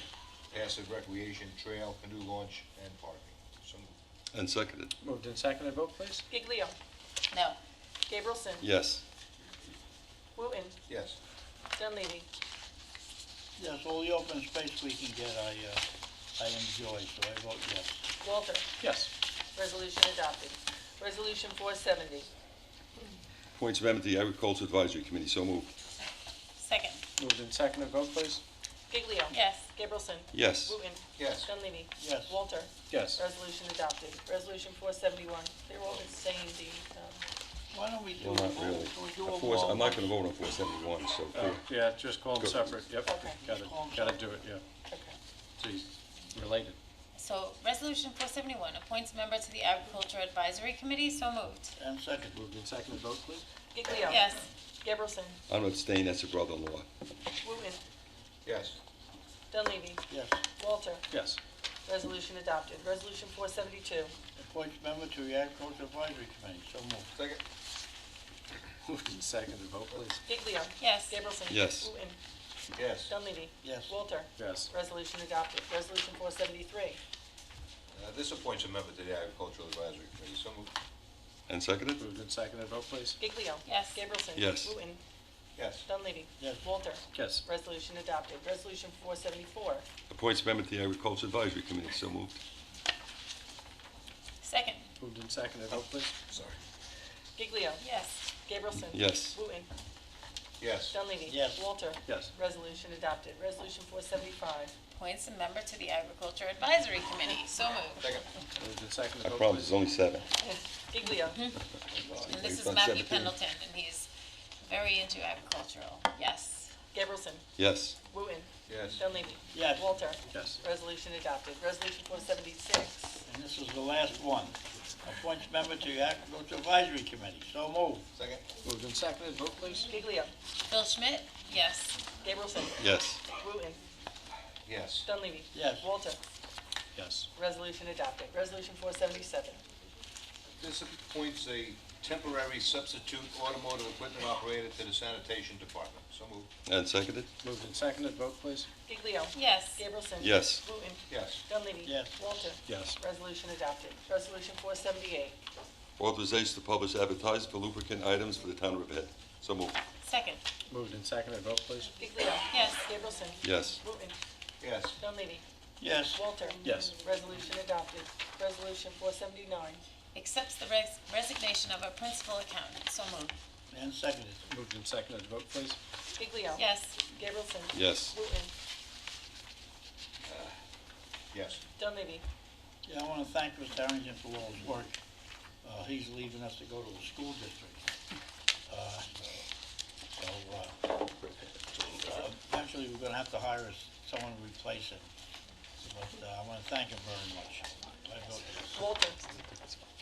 passive recreation, trail, canoe launch, and parking. So moved. And seconded. Moved and seconded, vote please. Giglio. No. Gabrielson. Yes. Wooten. Yes. Dunleavy. Yes, all the open space we can get, I enjoy, so I vote yes. Walter. Yes. Resolution adopted. Resolution 470. Points amendment to the Agricultural Advisory Committee. So moved. Second. Moved and seconded, vote please. Giglio. Yes. Gabrielson. Yes. Wooten. Yes. Dunleavy. Yes. Walter. Yes. Resolution adopted. Resolution 471. They're all the same, Why don't we do? Well, not really. Can we do A them four- all I'm not at gonna once? vote on 471, so. Yeah, just call them Go. separate, yep. Okay. Gotta do it, yeah. okay. See, related. So, Resolution 471, appoints member to the Agriculture Advisory Committee, so moved. And second. Moved and seconded, vote please. Giglio. Yes. Gabrielson. I'm abstaining, that's a brother-in-law. Wooten. Yes. Dunleavy. Yes. Walter. Yes. Resolution adopted. Resolution 472. Appoints member to the Agriculture Advisory Committee, so moved. Second. Moved and seconded, vote please. Giglio. Yes. Gabrielson. Yes. Wooten. Yes. Dunleavy. Yes. Walter. Yes. Resolution adopted. Resolution 473. This appoints a member to the Agricultural Advisory Committee, so moved. And seconded? Moved and seconded, vote please. Giglio. Yes. Gabrielson. Yes. Wooten. Yes. Dunleavy. Yes. Walter. Yes. Resolution adopted. Resolution 474. Appoints member to the Agriculture Advisory Committee, so moved. Second. Moved and seconded, vote please. Sorry. Giglio. Yes. Gabrielson. Yes. Wooten. Yes. Dunleavy. Yes. Walter. Yes. Resolution adopted. Resolution 475. Appoints a member to the Agriculture Advisory Committee, so moved. Second. Moved and seconded, I vote promise, please. there's only 7. Giglio. And this is Done Matthew 17. Pendleton, and he's very into agricultural. Yes. Gabrielson. Yes. Wooten. Yes. Dunleavy. Yes. Walter. Yes. Resolution adopted. Resolution 476. And this is the last one. Appoints member to the Agriculture Advisory Committee, so moved. Second. Moved and seconded, vote please. Giglio. Bill Schmidt? Yes. Gabrielson. Yes. Wooten. Yes. Dunleavy. Yes. Walter. Yes. Resolution adopted. Resolution 477. This appoints a temporary substitute automotive equipment operator to the sanitation department, so moved. And seconded? Moved and seconded, vote please. Giglio. Yes. Gabrielson. Yes. Wooten. Yes. Dunleavy. Yes. Walter. Yes. Resolution adopted. Resolution 478. Authorization to publish advertising for lubricant items for the town of Riverhead, so moved. Second. Moved and seconded, vote please. Giglio. Yes. Gabrielson. Yes. Wooten. Yes. Dunleavy. Yes. Walter. Yes. Resolution adopted. Resolution 479. Accepts the resignation of a principal accountant, so moved. And seconded. Moved and seconded, vote please. Giglio. Yes. Gabrielson. Yes. Wooten. Yes. Dunleavy. Yeah, I want to thank Mr. Harrington for all his work. He's leaving us to go to a school district. Eventually, we're going to have to hire someone to replace him. But I want to thank him very much. I vote yes. Walter.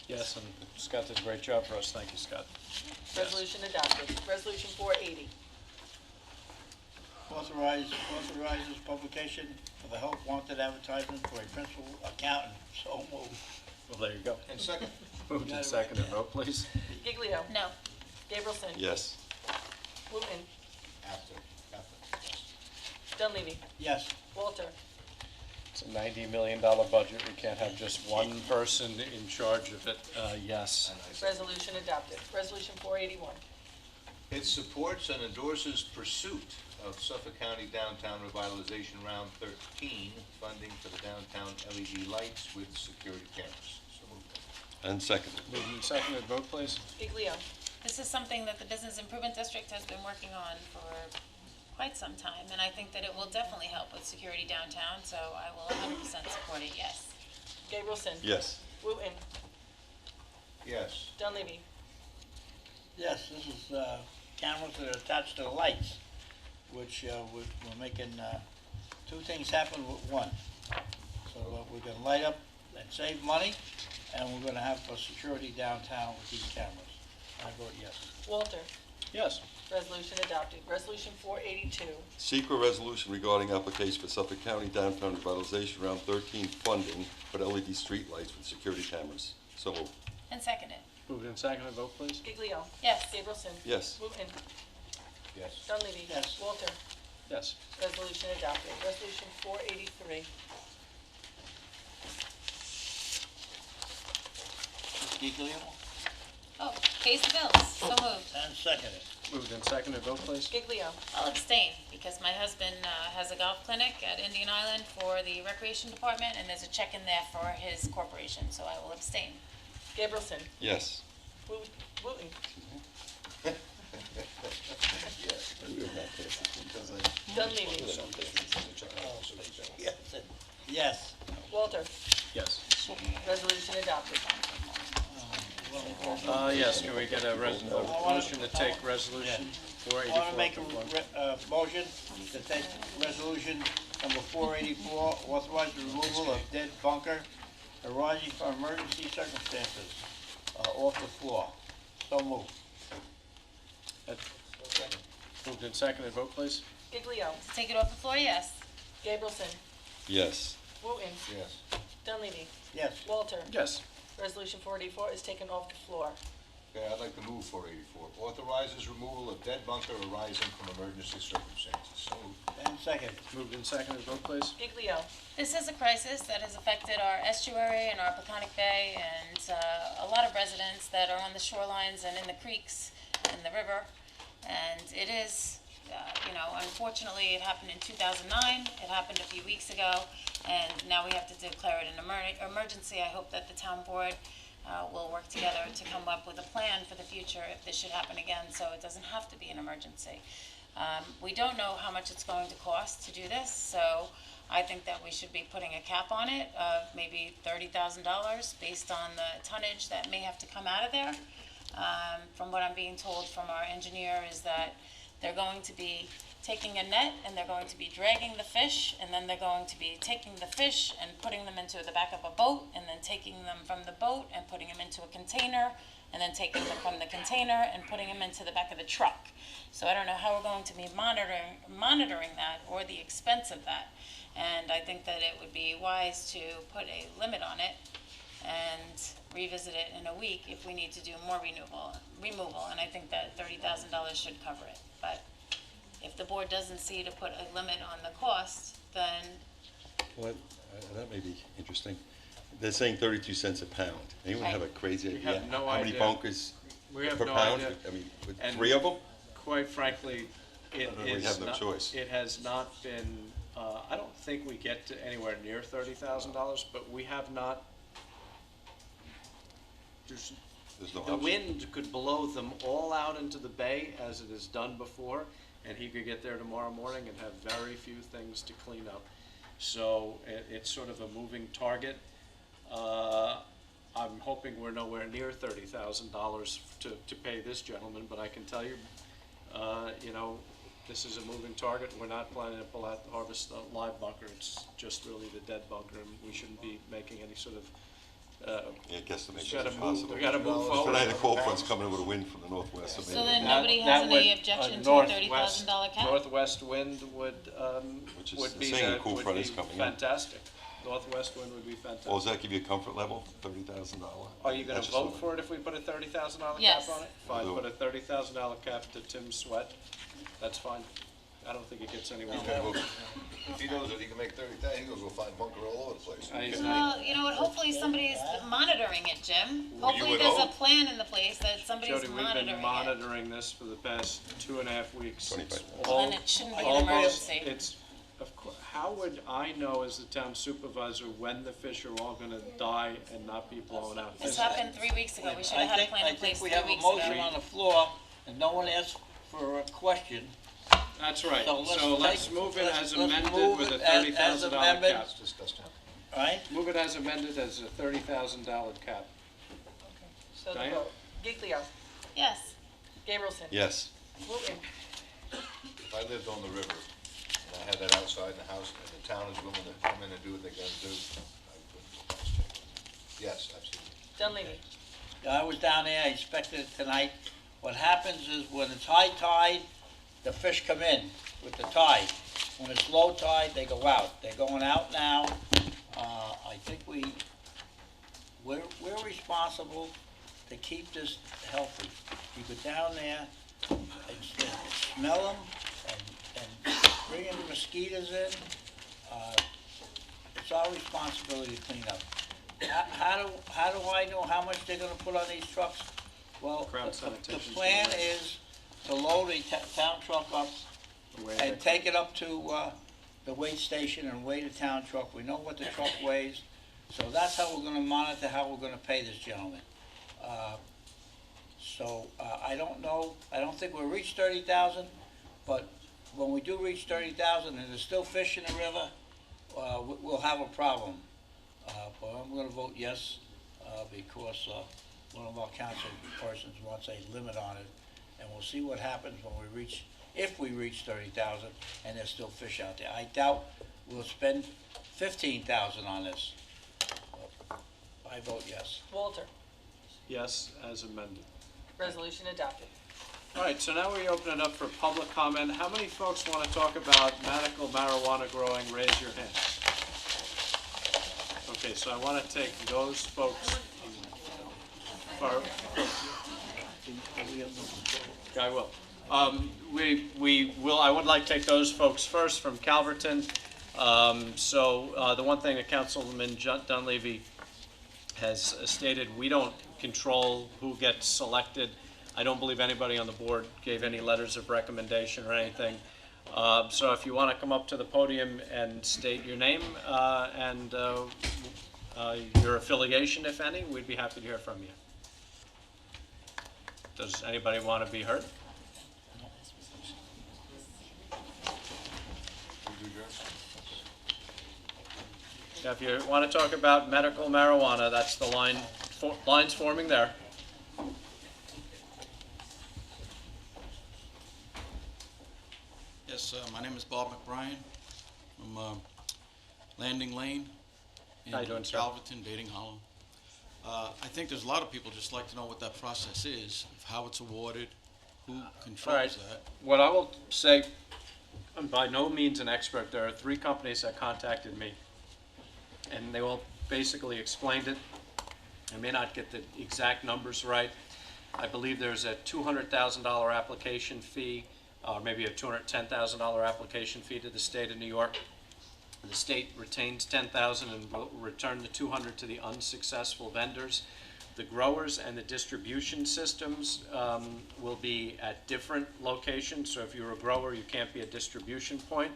Yes, and Scott did a great job for us, thank you, Scott. Resolution adopted. Resolution 480. Authorizes publication of the help wanted advertisement for a principal accountant, so moved. Well, there you go. And second. Moved and seconded, vote please. Giglio. No. Gabrielson. Yes. Wooten. After. Yes. Dunleavy. Yes. Walter. It's a $90 million budget, we can't have just one person in charge of it, yes. Resolution adopted. Resolution 481. It supports and endorses pursuit of Suffolk County Downtown Revitalization Round 13, funding for the downtown LED lights with security cameras. So moved. And seconded? Moved and seconded, vote please. Giglio. This is something that the Business Improvement District has been working on for quite some time, and I think that it will definitely help with security downtown, so I will 100% support it, yes. Gabrielson. Yes. Wooten. Yes. Dunleavy. Yes, this is cameras that are attached to the lights, which we're making two things happen with one. So we're going to light up and save money, and we're going to have security downtown with these cameras. I vote yes. Walter. Yes. Resolution adopted. Resolution 482. Secret resolution regarding application for Suffolk County Downtown Revitalization Round 13 funding for LED streetlights with security cameras. So moved. And seconded. Moved and seconded, vote please. Giglio. Yes. Gabrielson. Yes. Wooten. Yes. Dunleavy. Yes. Walter. Yes. Resolution adopted. Resolution 483. Giglio? Oh, pays the bills, so moved. And seconded. Moved and seconded, vote please. Giglio. I'll abstain, because my husband has a golf clinic at Indian Island for the Recreation Department, and there's a check in there for his corporation, so I will abstain. Gabrielson. Yes. Wooten. Dunleavy. Yes. Walter. Yes. Resolution adopted. Yes, can we get a motion to take resolution I want 484? to make a motion to take resolution number 484, authorize the removal of dead bunker arising from emergency circumstances off the floor. So moved. Moved and seconded, vote please. Giglio. To take it off the floor, yes. Gabrielson. Yes. Wooten. Yes. Dunleavy. Yes. Walter. Yes. Resolution 484 is taken off the floor. Okay, I'd like to move 484. Authorizes removal of dead bunker arising from emergency circumstances. So moved. And second. Moved and seconded, vote please. Giglio. This is a crisis that has affected our estuary and our Peconic Bay and a lot of residents that are on the shorelines and in the creeks and the river. And it is, unfortunately, it happened in 2009, it happened a few weeks ago, and now we have to declare it an emergency. I hope that the town board will work together to come up with a plan for the future if this should happen again, so it doesn't have to be an emergency. We don't know how much it's going to cost to do this, so I think that we should be putting a cap on it of maybe $30,000 based on the tonnage that may have to come out of there. From what I'm being told from our engineer is that they're going to be taking a net and they're going to be dragging the fish, and then they're going to be taking the fish and putting them into the back of a boat, and then taking them from the boat and putting them into a container, and then taking them from the container and putting them into the back of the truck. So I don't know how we're going to be monitoring that or the expense of that. And I think that it would be wise to put a limit on it and revisit it in a week if we need to do more removal, and I think that $30,000 should cover it. But if the board doesn't see to put a limit on the cost, then Well, that may be interesting. They're saying 32 cents a pound. Anyone have a crazy We idea? have no How many idea. bunkers We have per no pound? idea. I mean, with And 3 of them? Quite frankly, it We is have no not, choice. it has not been, I don't think we get to anywhere near $30,000, but we have not, there's, There's no the option. wind could blow them all out into the bay as it has done before, and he could get there tomorrow morning and have very few things to clean up. So it's sort of a moving target. I'm hoping we're nowhere near $30,000 to pay this gentleman, but I can tell you, this is a moving target. We're not planning to pull out the harvest live bunker. It's just really the dead bunker, and we shouldn't be making any sort of Yeah, guesstimate gotta is move, impossible. we gotta move forward. Tonight, the cold front's coming with a wind from the northwest. So maybe then we'll- nobody That has any would, objection to a northwest- $30,000 cap? Northwest wind would, Which is would be, saying a that cool would front be is coming in. fantastic. Northwest wind would be fantastic. Well, does that give you a comfort level, $30,000? Are you gonna That's just vote a- for it if we put a $30,000 Yes. cap on it? Fine, Do put it. a $30,000 cap to Tim Sweat. That's fine. I don't think it gets any worse. If he knows that he can make 30,000, he goes go find bunker all over the place. He's Well, you know what, hopefully somebody's monitoring it, Jim. you Hopefully would there's a hope. plan in the place that somebody's Jody, we've monitoring been it. monitoring this for the past 2.5 weeks. 25. Well, then it shouldn't be an Almost, emergency. it's, of course, how would I know as the town supervisor when the fish are all gonna die and not be blown out? This happened 3 weeks ago. We should have had a plan in place 3 I think we weeks have a motion ago. on the floor, and no one asked for a question. That's right, So let's take- move it as let's amended move with a it as $30,000 amended. cap. Disgusting. All right? Move it as amended as a $30,000 cap. So the Diane? vote. Giglio. Yes. Gabrielson. Yes. Wooten. If I lived on the river, and I had that outside in the house, and the town is willing to come in and do what they're gonna do, I would put the price tag on it. Yes, absolutely. Dunleavy. I was down there, I inspected it tonight. What happens is when it's high tide, the fish come in with the tide. When it's low tide, they go out. They're going out now. I think we're responsible to keep this healthy. You go down there and smell them and bring in mosquitoes in. It's our responsibility to clean up. How do I know how much they're gonna put on these trucks? Well, Crowd the sanitation. plan is to load a town truck up and take it up to, the weight station and weigh the town truck. We know what the truck weighs, so that's how we're gonna monitor how we're gonna pay this gentleman. So, I don't know, I don't think we'll reach 30,000, but when we do reach 30,000 and there's still fish in the river, we'll have a problem. But I'm gonna vote yes, because, one of our council persons wants a limit on it. And we'll see what happens when we reach, if we reach 30,000 and there's still fish out there. I doubt we'll spend 15,000 on this. I vote yes. Walter, Yes, as amended. resolution adopted. All right, so now we open it up for public comment. How many folks want to talk about medical marijuana growing? Raise your hand. Okay, so I want to take those folks. I will. We will, I would like to take those folks first from Calverton. The one thing that Councilman Dunleavy has stated, we don't control who gets selected. I don't believe anybody on the board gave any letters of recommendation or anything. So if you want to come up to the podium and state your name and your affiliation, if any, we'd be happy to hear from you. Does anybody want to be heard? If you want to talk about medical marijuana, that's the lines forming there. Yes, my name is Bob McBrien from Landing Lane in How you doing, sir? Calverton, Bating Hollow. I think there's a lot of people just like to know what that process is, of how it's awarded, who All controls right. that. What I will say, I'm by no means an expert. There are 3 companies that contacted me, and they all basically explained it. I may not get the exact numbers right. I believe there's a $200,000 application fee, or maybe a $210,000 application fee to the state of New York. The state retains $10,000 and will return the $200,000 to the unsuccessful vendors. The growers and the distribution systems will be at different locations. So if you're a grower, you can't be a distribution point.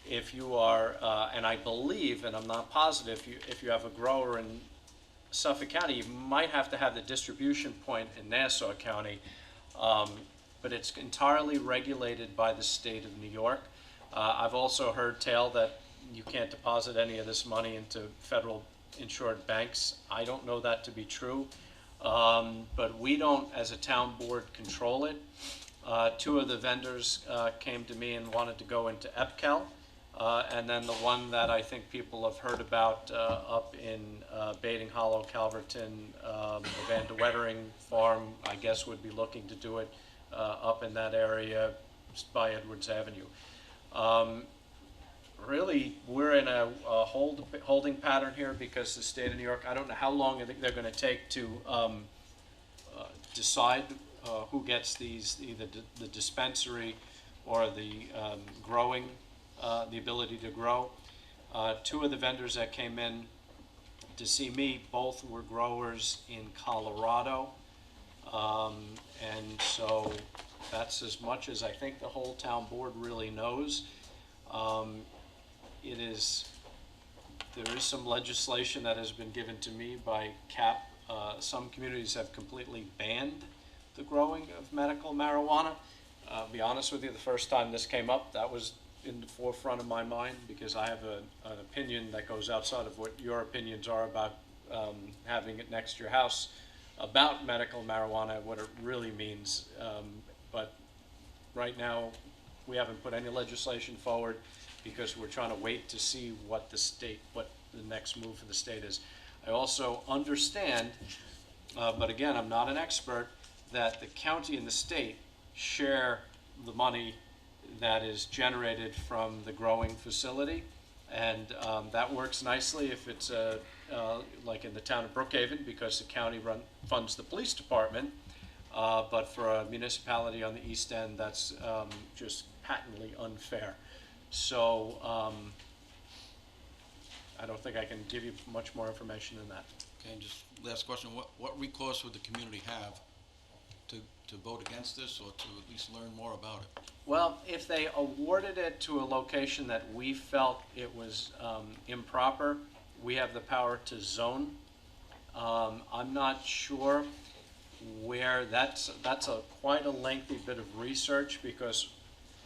If you are, and I believe, and I'm not positive, if you have a grower in Suffolk County, you might have to have the distribution point in Nassau County, but it's entirely regulated by the state of New York. I've also heard tell that you can't deposit any of this money into federal insured banks. I don't know that to be true, but we don't, as a town board, control it. 2 of the vendors came to me and wanted to go into EPCAL. And then the one that I think people have heard about up in Bating Hollow, Calverton, the Van de Wettering farm, I guess would be looking to do it up in that area by Edwards Avenue. Really, we're in a holding pattern here because the state of New York, I don't know how long I think they're going to take to decide who gets these, either the dispensary or the growing, the ability to grow. 2 of the vendors that came in to see me, both were growers in Colorado. And so that's as much as I think the whole town board really knows. There is some legislation that has been given to me by CAP. Some communities have completely banned the growing of medical marijuana. I'll be honest with you, the first time this came up, that was in the forefront of my mind because I have an opinion that goes outside of what your opinions are about having it next to your house about medical marijuana, what it really means. But right now, we haven't put any legislation forward because we're trying to wait to see what the next move for the state is. I also understand, but again, I'm not an expert, that the county and the state share the money that is generated from the growing facility. And that works nicely if it's like in the town of Brookhaven, because the county funds the police department. But for a municipality on the east end, that's just patently unfair. So I don't think I can give you much more information than that. Okay, and just last question, what recourse would the community have to vote against this or to at least learn more about it? Well, if they awarded it to a location that we felt it was improper, we have the power to zone. I'm not sure where that's quite a lengthy bit of research, because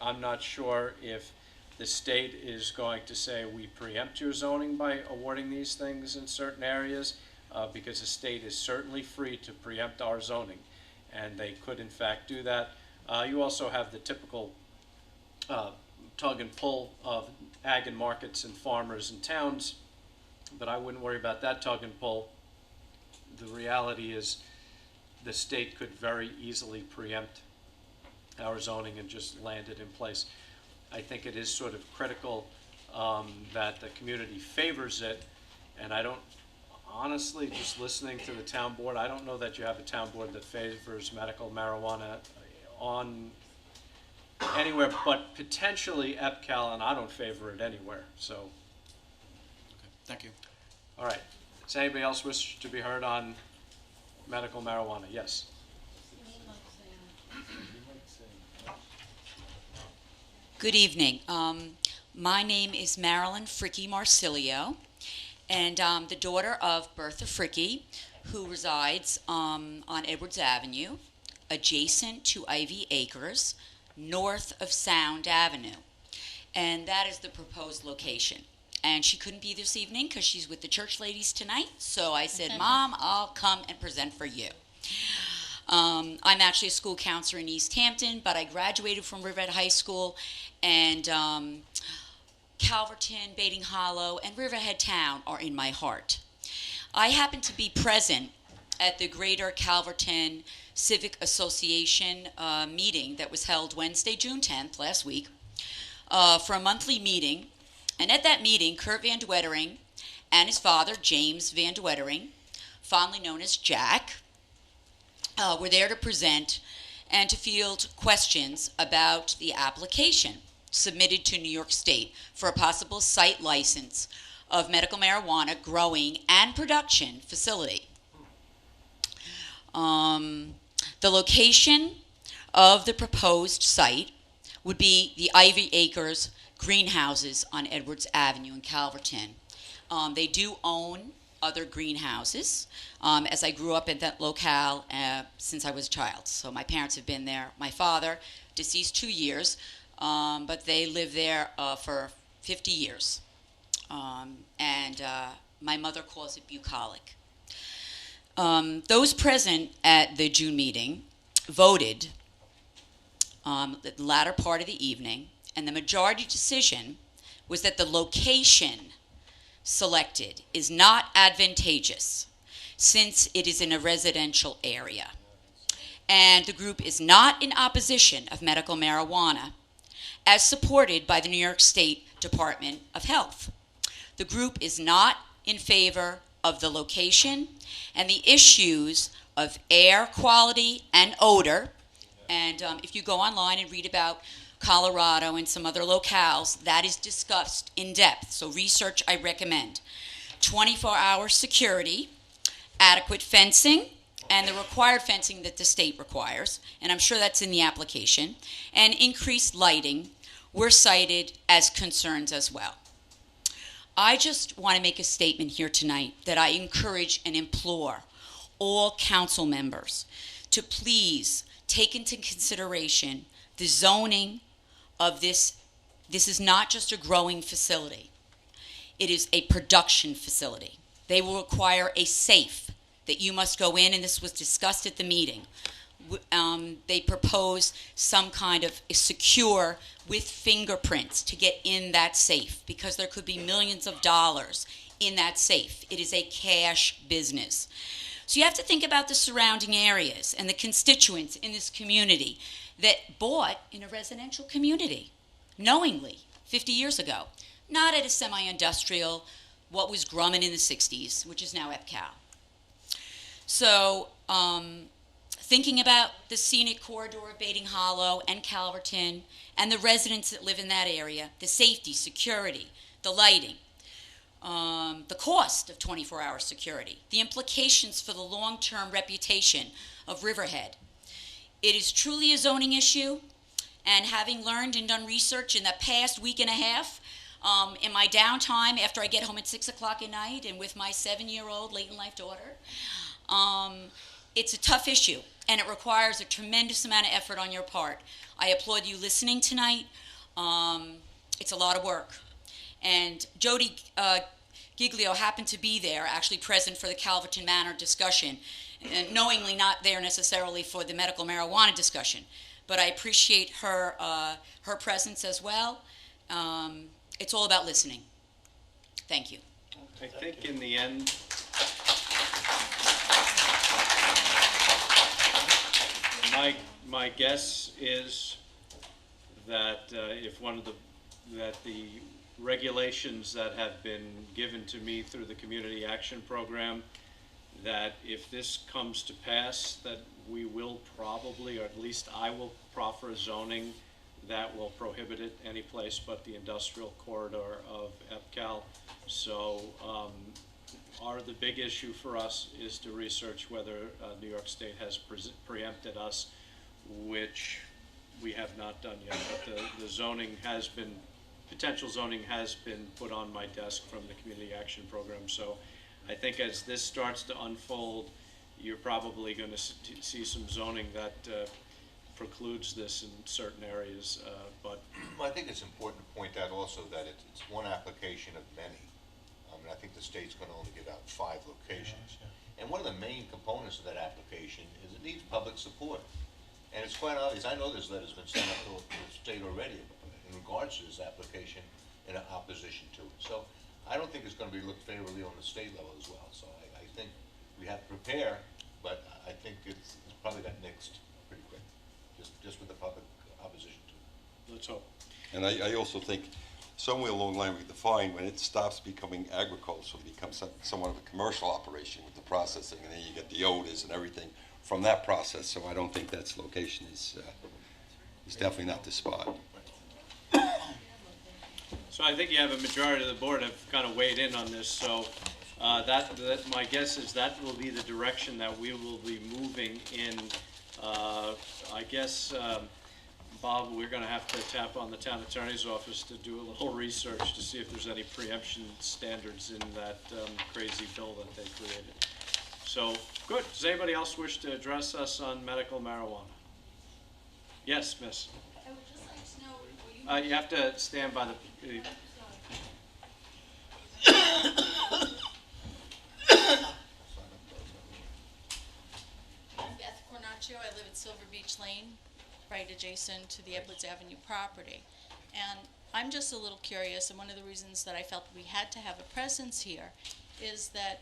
I'm not sure if the state is going to say we preempt your zoning by awarding these things in certain areas, because the state is certainly free to preempt our zoning, and they could in fact do that. You also have the typical tug and pull of ag and markets and farmers and towns, but I wouldn't worry about that tug and pull. The reality is the state could very easily preempt our zoning and just land it in place. I think it is sort of critical that the community favors it, and I don't, honestly, just listening to the town board, I don't know that you have a town board that favors medical marijuana on anywhere but potentially EPCAL, and I don't favor it anywhere, so. Okay, thank you. All right, does anybody else wish to be heard on medical marijuana? Yes. Good evening. My name is Marilyn Fricke Marsilio, and I'm the daughter of Bertha Fricke, who resides on Edwards Avenue, adjacent to Ivy Acres, north of Sound Avenue. And that is the proposed location. And she couldn't be this evening because she's with the church ladies tonight, so I said, Mom, I'll come and present for you. I'm actually a school counselor in East Hampton, but I graduated from Riverhead High School, and Calverton, Bating Hollow, and Riverhead Town are in my heart. I happened to be present at the Greater Calverton Civic Association meeting that was held Wednesday, June 10th, last week, for a monthly meeting. And at that meeting, Kurt Van Dwettering and his father, James Van Dwettering, fondly known as Jack, were there to present and to field questions about the application submitted to New York State for a possible site license of medical marijuana growing and production facility. The location of the proposed site would be the Ivy Acres greenhouses on Edwards Avenue in Calverton. They do own other greenhouses, as I grew up in that locale since I was a child. So my parents have been there. My father, deceased 2 years, but they lived there for 50 years. And my mother calls it bucolic. Those present at the June meeting voted the latter part of the evening, and the majority decision was that the location selected is not advantageous since it is in a residential area. And the group is not in opposition of medical marijuana as supported by the New York State Department of Health. The group is not in favor of the location and the issues of air quality and odor. And if you go online and read about Colorado and some other locales, that is discussed in depth. So research I recommend. 24-hour security, adequate fencing, and the required fencing that the state requires, and I'm sure that's in the application, and increased lighting were cited as concerns as well. I just want to make a statement here tonight that I encourage and implore all council members to please take into consideration the zoning of this. This is not just a growing facility. It is a production facility. They will require a safe that you must go in, and this was discussed at the meeting. They propose some kind of secure with fingerprints to get in that safe because there could be millions of dollars in that safe. It is a cash business. So you have to think about the surrounding areas and the constituents in this community that bought in a residential community knowingly 50 years ago, not at a semi-industrial, what was Grumman in the 60s, which is now EPCAL. So thinking about the scenic corridor of Bating Hollow and Calverton and the residents that live in that area, the safety, security, the lighting, the cost of 24-hour security, the implications for the long-term reputation of Riverhead. It is truly a zoning issue, and having learned and done research in the past week and a half, in my downtime after I get home at 6 o'clock at night and with my 7-year-old late-in-life daughter, it's a tough issue, and it requires a tremendous amount of effort on your part. I applaud you listening tonight. It's a lot of work. And Jody Giglio happened to be there, actually present for the Calverton Manor discussion, and knowingly not there necessarily for the medical marijuana discussion. But I appreciate her her presence as well. It's all about listening. Thank you. I think in the end, my guess is that if that the regulations that have been given to me through the Community Action Program, that if this comes to pass, that we will probably, or at least I will proffer zoning that will prohibit it any place but the industrial corridor of EPCAL. So the big issue for us is to research whether New York State has preempted us, which we have not done yet. But the zoning has been, potential zoning has been put on my desk from the Community Action Program. So I think as this starts to unfold, you're probably going to see some zoning that precludes this in certain areas, but I think it's important to point out also that it's one application of many. I think the state's going to only give out 5 locations. And one of the main components of that application is it needs public support. And it's quite obvious, I know this letter's been sent up to the state already in regards to this application in opposition to it. So I don't think it's going to be looked favorably on the state level as well. So I think we have to prepare, but I think it's probably got nixed pretty quick, just with the public opposition to it. let's hope. And I also think somewhere along the line we define when it stops becoming agricultural, it becomes somewhat of a commercial operation with the processing, and then you get the odors and everything from that process. So I don't think that's location is definitely not the spot. So I think you have a majority of the board have kind of weighed in on this. So that my guess is that will be the direction that we will be moving in. I guess. Bob, we're going to have to tap on the town attorney's office to do a little research to see if there's any preemption standards in that crazy bill that they created. So, good. Does anybody else wish to address us on medical marijuana? Yes, miss. I would just like to know, will you... You have to stand by the... Beth Cornacchio, I live at Silver Beach Lane, right adjacent to the Edwards Avenue property. And I'm just a little curious, and one of the reasons that I felt we had to have a presence here is that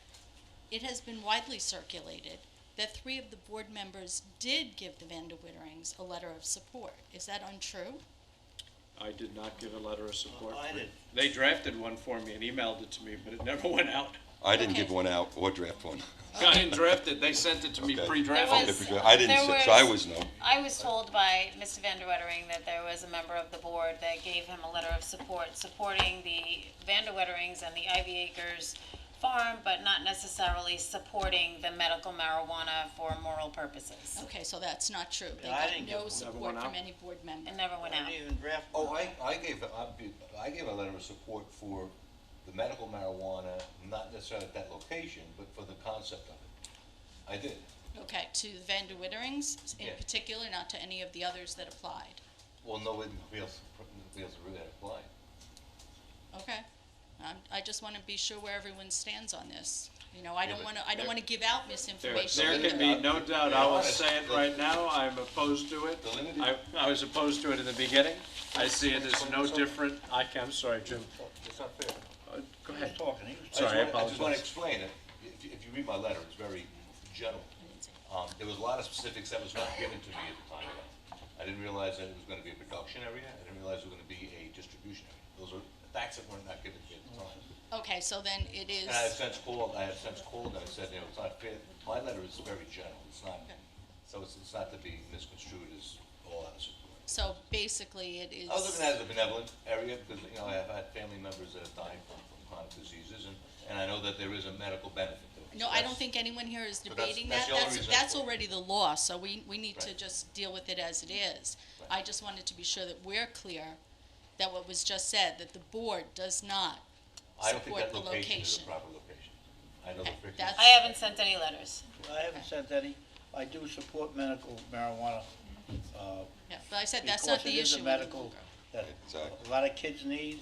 it has been widely circulated that 3 of the board members did give the Vanderwitterings a letter of support. Is that untrue? I did not give a letter of support. I did. They drafted one for me and emailed it to me, but it never went out. I didn't give one out or draft one. I didn't draft it. They sent it to me Okay. pre-drafted. Okay, I didn't, so I was no. I was told by Mr. Vanderwettering that there was a member of the board that gave him a letter of support, supporting the Vanderwetterings and the Ivy Acres farm, but not necessarily supporting the medical marijuana for moral purposes. Okay, so that's not true. They No, I got didn't give no one. support Never went from out? any board member. It never went I out. didn't even draft. Oh, I gave a letter of support for the medical marijuana, not necessarily at that location, but for the concept of it. I did. Okay, to the Vanderwitterings in Yeah. particular, not to any of the others that applied. Well, nobody else really had applied. Okay. I just want to be sure where everyone stands on this. You know, I don't but want to, I don't want to give out misinformation There either. can be no doubt, I will say it right now, I'm opposed to it. The limited- I was opposed to it in the beginning. I see it as no different, I'm sorry, Jim. It's not fair. Go He was ahead. talking, he was Sorry, I I just want to apologize. explain it. If you read my letter, it's very general. There was a lot of specifics that was not given to me at the time. I didn't realize that it was going to be a production area. I didn't realize it was going to be a distribution area. Those are facts that were not given to me at the time. Okay, so then it is, And I have since called, and I said, it's not fair. My letter is very general. It's not, so it's not to be misconstrued as all out of support. so basically it is. I was looking at it as a benevolent area because, I have had family members that have died from chronic diseases, and I know that there is a medical benefit to it. No, So I don't that's- think anyone here is So that's- debating that's that. the only reason I That's put it. already the law, so we need to Right. just deal with it as it is. Right. I just wanted to be sure that we're clear that what was just said, that the board does not I don't think support that the location is a location. proper location. I know the Okay, freaking. that's- I haven't sent any letters. I haven't sent any. I do support medical marijuana, Yeah, but I said that's not because the it is a issue any medical longer. that Exactly. a lot of kids need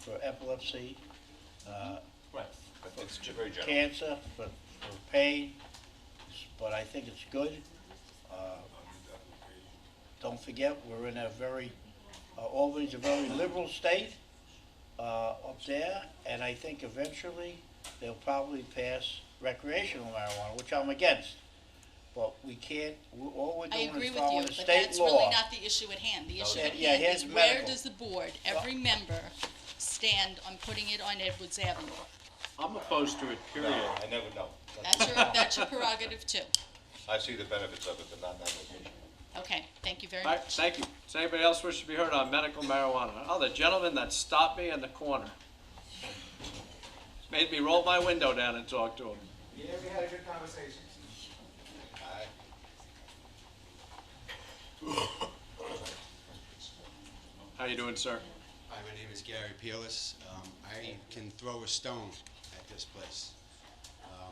for epilepsy, Right, but it's very general. cancer, for pain, but I think it's good. Don't forget, we're in a very, Albany's a very liberal state up there, and I think eventually they'll probably pass recreational marijuana, which I'm against. But we can't, all we're I doing agree is with you, following the but state that's really law. not the issue at hand. The issue Yeah, at yeah, hand here's is where medical. does the board, every member, stand on putting it on Edwards Avenue? I'm opposed to it, period. No, I never know. That's your prerogative too. I see the benefits of it, but not in that location. Okay, thank you very All right, much. thank you. Does anybody else wish to be heard on medical marijuana? Oh, the gentleman that stopped me in the corner. Made me roll my window down and talk to him. Yeah, we had a good conversation. How you doing, sir? Hi, my name is Gary Peerless. I can throw a stone at this place.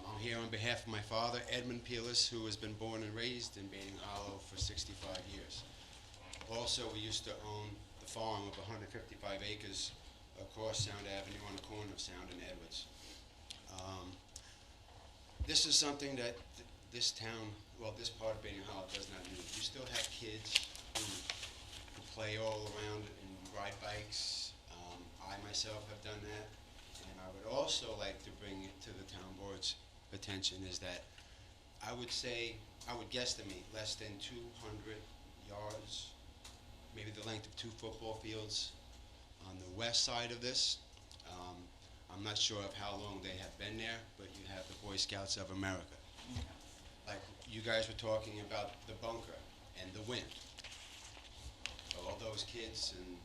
I'm here on behalf of my father, Edmund Peerless, who has been born and raised in Bating Hollow for 65 years. Also, we used to own the farm of 155 acres across Sound Avenue on the corner of Sound and Edwards. This is something that this town, well, this part of Bating Hollow does not need. You still have kids who play all around and ride bikes. I myself have done that. And I would also like to bring it to the town board's attention is that I would say, I would guesstimate less than 200 yards, maybe the length of 2 football fields on the west side of this. I'm not sure of how long they have been there, but you have the Boy Scouts of America. Like you guys were talking about the bunker and the wind. All those kids and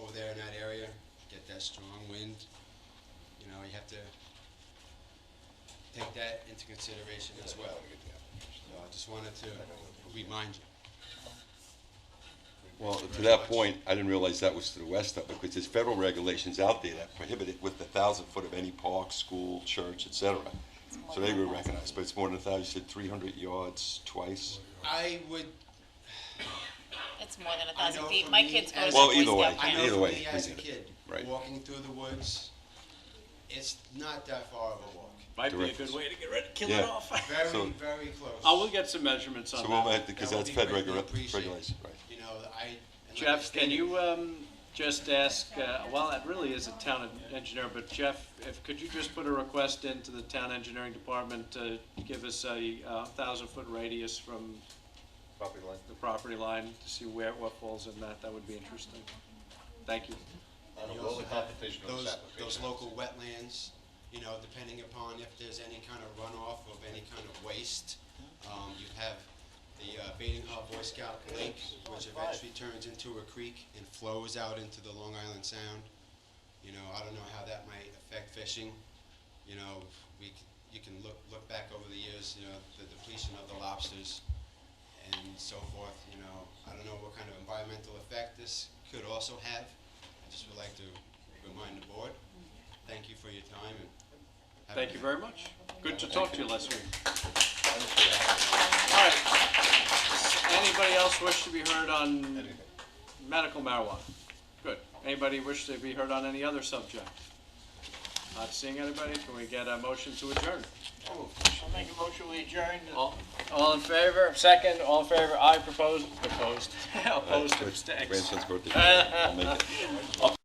over there in that area get that strong wind. You know, you have to take that into consideration as well. So I just wanted to remind you. Well, to that point, I didn't realize that was to the west of it, because there's federal regulations out there that prohibit it with 1,000 foot of any park, school, church, et cetera. So they were recognized, but it's more than 1,000, you said 300 yards twice? I would, It's more than I 1,000 know feet. for My me kids go as to Well, Boy either Scout way, camp. I know either for way, me as a we did it. kid, Right. walking through the woods, it's not that far of a walk. Might be a Direct. good way to get rid of, kill Yeah. it off. Very, So- very close. I will get some measurements on So we'll that. have to, because That would that's be fed greatly regulation, appreciated. right. You know, and like I Jeff, can stated- you just ask, well, it really is a town engineer, but Jeff, could you just put a request into the town engineering department to give us a 1,000-foot radius from Property line? the property line to see what falls in that? That would be interesting. Thank you. And You all also the have competition of this those application. local wetlands, you know, depending upon if there's any kind of runoff of any kind of waste. You have the Bating Hollow Boy Scout Lake, which eventually turns into a creek and flows out into the Long Island Sound. You know, I don't know how that might affect fishing. You know, you can look back over the years, you know, the depletion of the lobsters and so forth, you know. I don't know what kind of environmental effect this could also have. I just would like to remind the board, thank you for your time and have a Thank you good- very much. Good to talk to you, Leslie. All right. Anybody else wish to be heard on medical marijuana? Good. Anybody wish to be heard on any other subject? Not seeing anybody, can we get a motion to adjourn? I'll make a motion, we adjourn. All in favor? Second, all in favor? Aye, opposed? Opposed, It's abstains. Grandson's birthday. I'll make it.